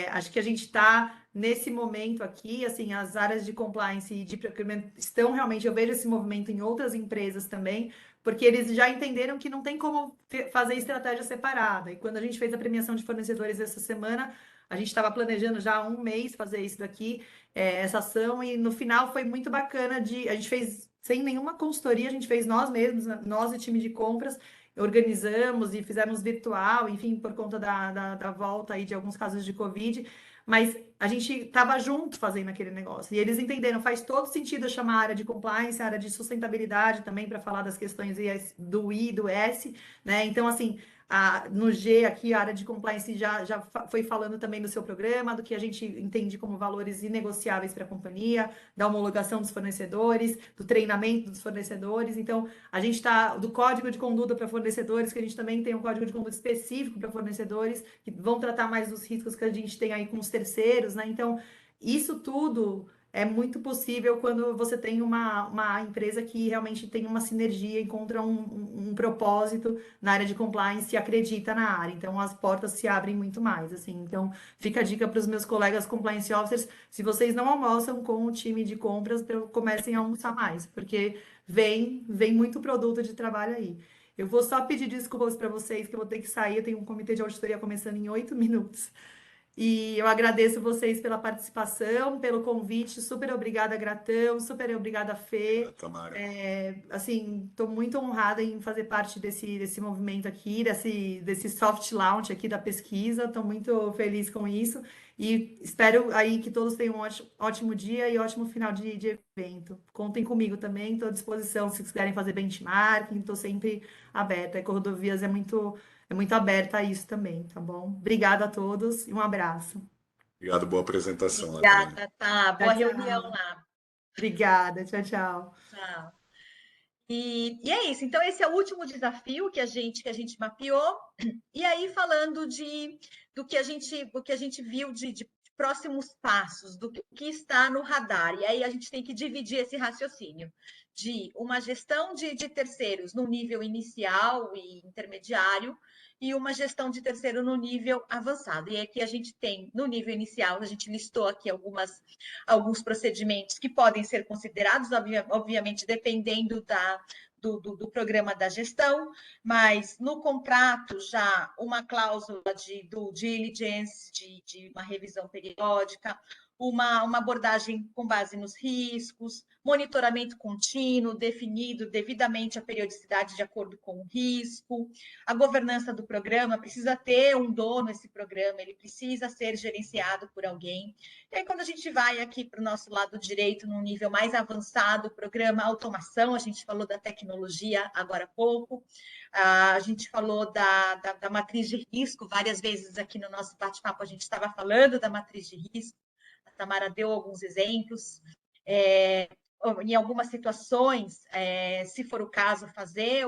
acho que a gente está nesse momento aqui, assim, as áreas de compliance e de procurement estão realmente, eu vejo esse movimento em outras empresas também, porque eles já entenderam que não tem como fazer estratégia separada. E quando a gente fez a premiação de fornecedores essa semana, a gente estava planejando já há um mês fazer isso daqui, essa ação, e no final foi muito bacana a gente fez sem nenhuma consultoria, a gente fez nós mesmos, nós e time de compras, organizamos e fizemos virtual, enfim, por conta da volta aí de alguns casos de Covid, mas a gente estava junto fazendo aquele negócio. E eles entenderam, faz todo sentido chamar a área de compliance, a área de sustentabilidade também, para falar das questões do I, do S, né? Então, assim, no G aqui, a área de compliance já foi falando também do seu programa, do que a gente entende como valores inegociáveis para a companhia, da homologação dos fornecedores, do treinamento dos fornecedores. Então, a gente está do código de conduta para fornecedores, que a gente também tem um código de conduta específico para fornecedores, que vão tratar mais dos riscos que a gente tem aí com os terceiros, né? Então, isso tudo é muito possível quando você tem uma empresa que realmente tem uma sinergia, encontra um propósito na área de compliance e acredita na área. Então, as portas se abrem muito mais, assim. Então, fica a dica para os meus colegas compliance officers, se vocês não almoçam com o time de compras, comecem a almoçar mais, porque vem muito produto de trabalho aí. Eu vou só pedir desculpas para vocês, que eu vou ter que sair, eu tenho um comitê de auditoria começando em 8 minutos. E eu agradeço vocês pela participação, pelo convite. Super obrigada, Gratão. Super obrigada, Fê. Tamara. Assim, estou muito honrada em fazer parte desse movimento aqui, desse soft launch aqui da pesquisa. Estou muito feliz com isso. E espero aí que todos tenham um ótimo dia e ótimo final de evento. Contem comigo também, estou à disposição se quiserem fazer benchmarking, estou sempre aberta. A Eco-Rodovias é muito aberta a isso também, tá bom? Obrigada a todos e um abraço. Obrigado, boa apresentação lá, Tamara. Obrigada, tá. Boa reunião lá. Obrigada, tchau, tchau. Tchau. E é isso. Então, esse é o último desafio que a gente mapeou. E aí, falando do que a gente viu de próximos passos, do que está no radar. E aí a gente tem que dividir esse raciocínio de uma gestão de terceiros no nível inicial e intermediário e uma gestão de terceiro no nível avançado. E aqui a gente tem, no nível inicial, a gente listou aqui alguns procedimentos que podem ser considerados, obviamente, dependendo do programa da gestão, mas no contrato já uma cláusula de due diligence, de uma revisão periódica, uma abordagem com base nos riscos, monitoramento contínuo, definido devidamente a periodicidade de acordo com o risco, a governança do programa, precisa ter um dono esse programa, ele precisa ser gerenciado por alguém. E aí, quando a gente vai aqui para o nosso lado direito, num nível mais avançado, o programa automação, a gente falou da tecnologia agora há pouco, a gente falou da matriz de risco, várias vezes aqui no nosso bate-papo a gente estava falando da matriz de risco, a Tamara deu alguns exemplos. em algumas situações, se for o caso, fazer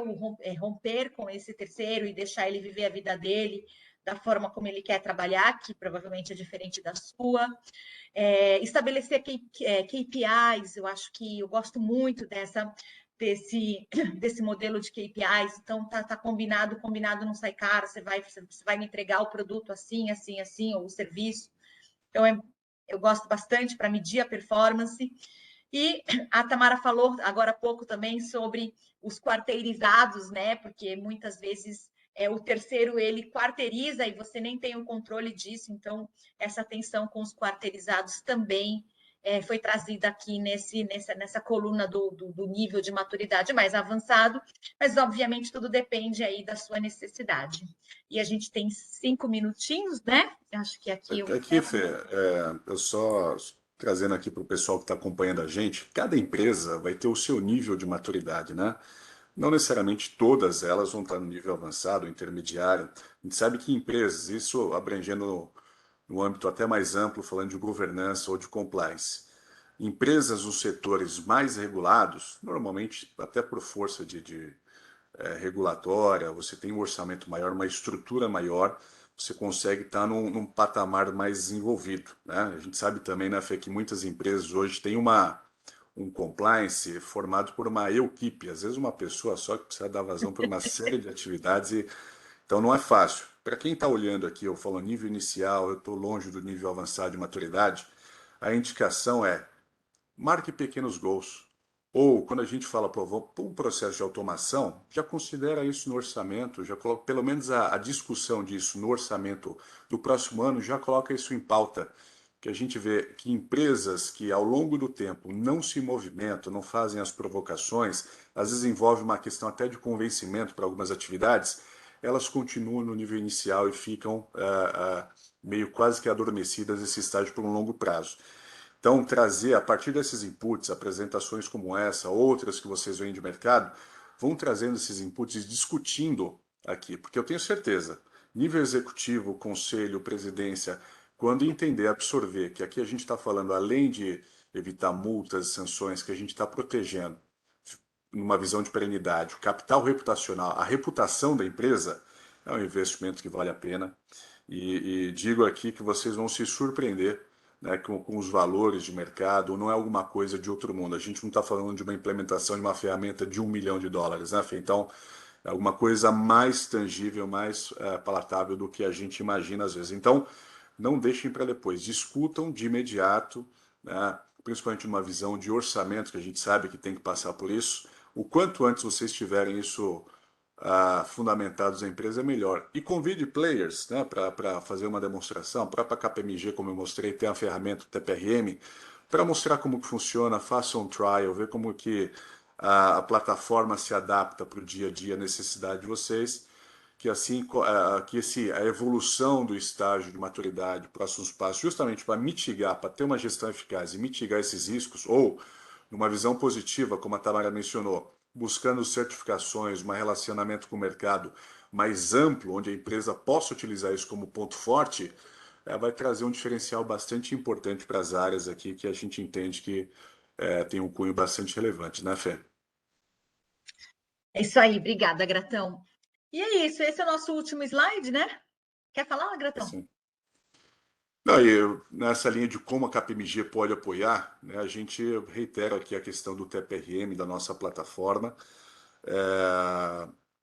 romper com esse terceiro e deixar ele viver a vida dele da forma como ele quer trabalhar, que provavelmente é diferente da sua. Estabelecer KPIs, eu acho que eu gosto muito desse modelo de KPIs, então tá combinado não sai caro, você vai me entregar o produto assim, assim, assim, ou o serviço. Então, eu gosto bastante para medir a performance. E a Tamara falou agora há pouco também sobre os quarteirizados, né? Porque muitas vezes o terceiro ele quarteiriza e você nem tem o controle disso. Então, essa atenção com os quarteirizados também foi trazida aqui nessa coluna do nível de maturidade mais avançado, mas obviamente tudo depende aí da sua necessidade. E a gente tem 5 minutinhos, né? Acho que aqui eu. Aqui, Fê, eu só trazendo aqui para o pessoal que está acompanhando a gente, cada empresa vai ter o seu nível de maturidade, né? Não necessariamente todas elas vão estar no nível avançado, intermediário. A gente sabe que empresas, isso abrangendo no âmbito até mais amplo, falando de governança ou de compliance, empresas nos setores mais regulados, normalmente até por força de regulatória, você tem um orçamento maior, uma estrutura maior, você consegue estar num patamar mais desenvolvido, né? A gente sabe também, né, Fê, que muitas empresas hoje têm um compliance formado por uma equipe, às vezes uma pessoa só que precisa dar vazão por uma série de atividades, então não é fácil. Para quem está olhando aqui, eu falo nível inicial, eu estou longe do nível avançado de maturidade, a indicação é marque pequenos gols. Ou, quando a gente fala, pô, vamos para um processo de automação, já considera isso no orçamento, já coloca pelo menos a discussão disso no orçamento do próximo ano, já coloca isso em pauta. Que a gente vê que empresas que ao longo do tempo não se movimentam, não fazem as provocações, às vezes envolve uma questão até de convencimento para algumas atividades, elas continuam no nível inicial e ficam meio quase que adormecidas nesse estágio por um longo prazo. Então, trazer a partir desses inputs, apresentações como essa, outras que vocês veem de mercado, vão trazendo esses inputs e discutindo aqui, porque eu tenho certeza, nível executivo, conselho, presidência, quando entender, absorver que aqui a gente está falando, além de evitar multas, sanções, que a gente está protegendo, numa visão de perenidade, o capital reputacional, a reputação da empresa, é um investimento que vale a pena. E digo aqui que vocês vão se surpreender, né, com os valores de mercado, não é alguma coisa de outro mundo. A gente não está falando de uma implementação de uma ferramenta de $1 milhão, né, Fê? Então, é alguma coisa mais tangível, mais palatável do que a gente imagina às vezes. Então, não deixem para depois, discutam de imediato, né, principalmente numa visão de orçamento, que a gente sabe que tem que passar por isso. O quanto antes vocês tiverem isso fundamentados na empresa, é melhor. E convide players, né, para fazer uma demonstração. A própria KPMG, como eu mostrei, tem a ferramenta TPRM, para mostrar como que funciona, faça um trial, ver como que a plataforma se adapta para o dia a dia, a necessidade de vocês, que assim a evolução do estágio de maturidade, próximos passos, justamente para mitigar, para ter uma gestão eficaz e mitigar esses riscos, ou numa visão positiva, como a Tamara mencionou, buscando certificações, um relacionamento com o mercado mais amplo, onde a empresa possa utilizar isso como ponto forte, vai trazer um diferencial bastante importante para as áreas aqui que a gente entende que tem um cunho bastante relevante, né, Fê? É isso aí, obrigada, Gratão. E é isso, esse é o nosso último slide, né? Quer falar, Gratão? Assim. Não, nessa linha de como a KPMG pode apoiar, né, a gente reitera aqui a questão do TPRM, da nossa plataforma.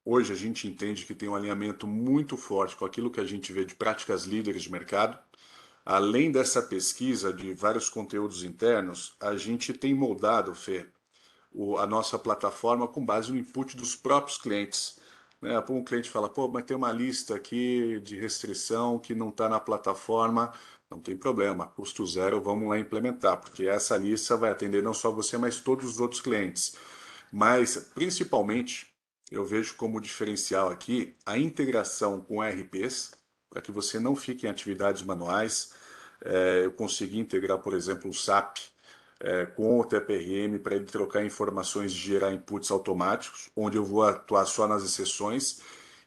Hoje a gente entende que tem um alinhamento muito forte com aquilo que a gente vê de práticas líderes de mercado. Além dessa pesquisa de vários conteúdos internos, a gente tem moldado, Fê, a nossa plataforma com base no input dos próprios clientes. Né? Um cliente fala, pô, mas tem uma lista aqui de restrição que não está na plataforma, não tem problema, custo zero, vamos lá implementar, porque essa lista vai atender não só você, mas todos os outros clientes. Mas, principalmente, eu vejo como diferencial aqui a integração com ERPs, para que você não fique em atividades manuais. Eu consegui integrar, por exemplo, o SAP com o TPRM para ele trocar informações e gerar inputs automáticos, onde eu vou atuar só nas exceções.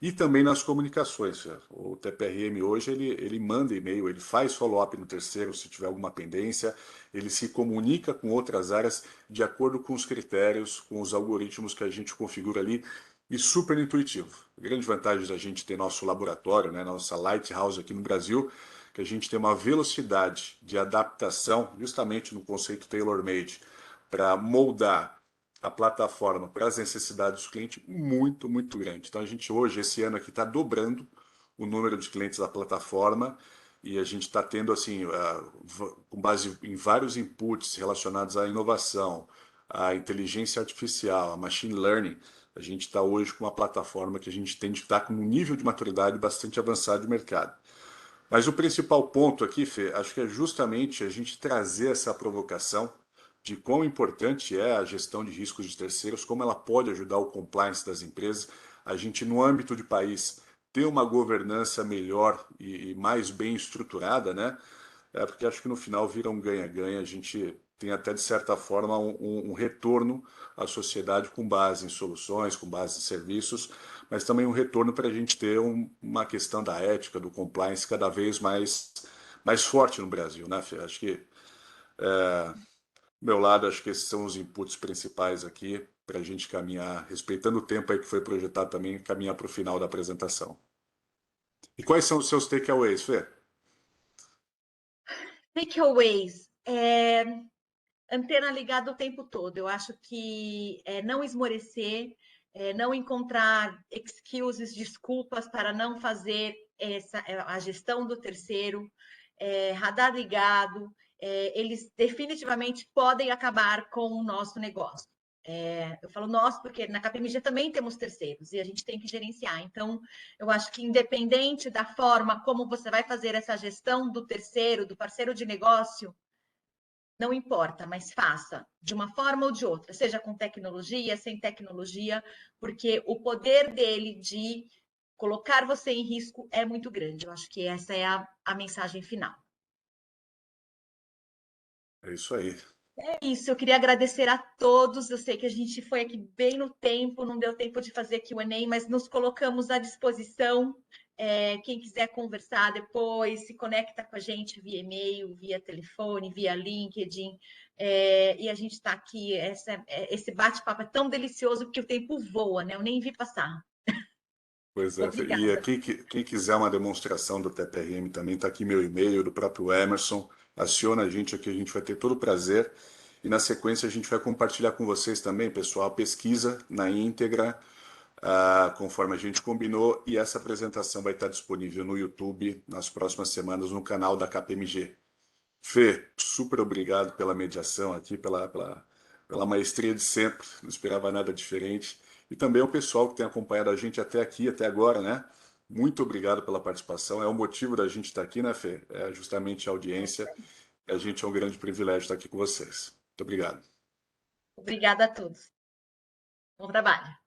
e também nas comunicações. O TPRM hoje ele manda e-mail, ele faz follow-up no terceiro se tiver alguma pendência, ele se comunica com outras áreas de acordo com os critérios, com os algoritmos que a gente configura ali, e super intuitivo. A grande vantagem da gente ter nosso laboratório, né, nossa Lighthouse aqui no Brasil, que a gente tem uma velocidade de adaptação, justamente no conceito tailor-made, para moldar a plataforma para as necessidades do cliente muito, muito grande. Então, a gente hoje, esse ano aqui, está dobrando o número de clientes da plataforma e a gente está tendo, assim, com base em vários inputs relacionados à inovação, à inteligência artificial, a machine learning, a gente está hoje com uma plataforma que a gente tem de estar com um nível de maturidade bastante avançado de mercado. Mas o principal ponto aqui, Fê, acho que é justamente a gente trazer essa provocação de quão importante é a gestão de riscos de terceiros, como ela pode ajudar o compliance das empresas, a gente, no âmbito de país, ter uma governança melhor e mais bem estruturada, né? Porque acho que no final vira um ganha-ganha, a gente tem até, de certa forma, um retorno à sociedade com base em soluções, com base em serviços, mas também um retorno para a gente ter uma questão da ética, do compliance cada vez mais forte no Brasil, né, Fê? Acho que do meu lado, acho que esses são os inputs principais aqui para a gente caminhar, respeitando o tempo aí que foi projetado também, caminhar para o final da apresentação. E quais são os seus takeaways, Fê? Takeaways. Antena ligada o tempo todo. Eu acho que não esmorecer, não encontrar excuses, desculpas para não fazer a gestão do terceiro, radar ligado, eles definitivamente podem acabar com o nosso negócio. Eu falo nosso porque na KPMG também temos terceiros e a gente tem que gerenciar. Então, eu acho que independente da forma como você vai fazer essa gestão do terceiro, do parceiro de negócio, não importa, mas faça de uma forma ou de outra, seja com tecnologia, sem tecnologia, porque o poder dele de colocar você em risco é muito grande. Eu acho que essa é a mensagem final. É isso aí. É isso, eu queria agradecer a todos. Eu sei que a gente foi aqui bem no tempo, não deu tempo de fazer Q&A, mas nos colocamos à disposição. Quem quiser conversar depois, se conecta com a gente via e-mail, via telefone, via LinkedIn. E a gente está aqui. Esse bate-papo é tão delicioso porque o tempo voa, né? Eu nem vi passar. Pois é, Fê. E Obrigada. quem quiser uma demonstração do TPRM também, está aqui meu e-mail, do próprio Emerson. Aciona a gente aqui, a gente vai ter todo o prazer. E na sequência a gente vai compartilhar com vocês também, pessoal, a pesquisa na íntegra, conforme a gente combinou. E essa apresentação vai estar disponível no YouTube nas próximas semanas no canal da KPMG. Fê, super obrigado pela mediação aqui, pela maestria de sempre, não esperava nada diferente. E também o pessoal que tem acompanhado a gente até aqui, até agora, né? Muito obrigado pela participação. É o motivo da gente estar aqui, né, Fê? É justamente a audiência. A gente é um grande privilégio estar aqui com vocês. Muito obrigado. Obrigada a todos. Bom trabalho.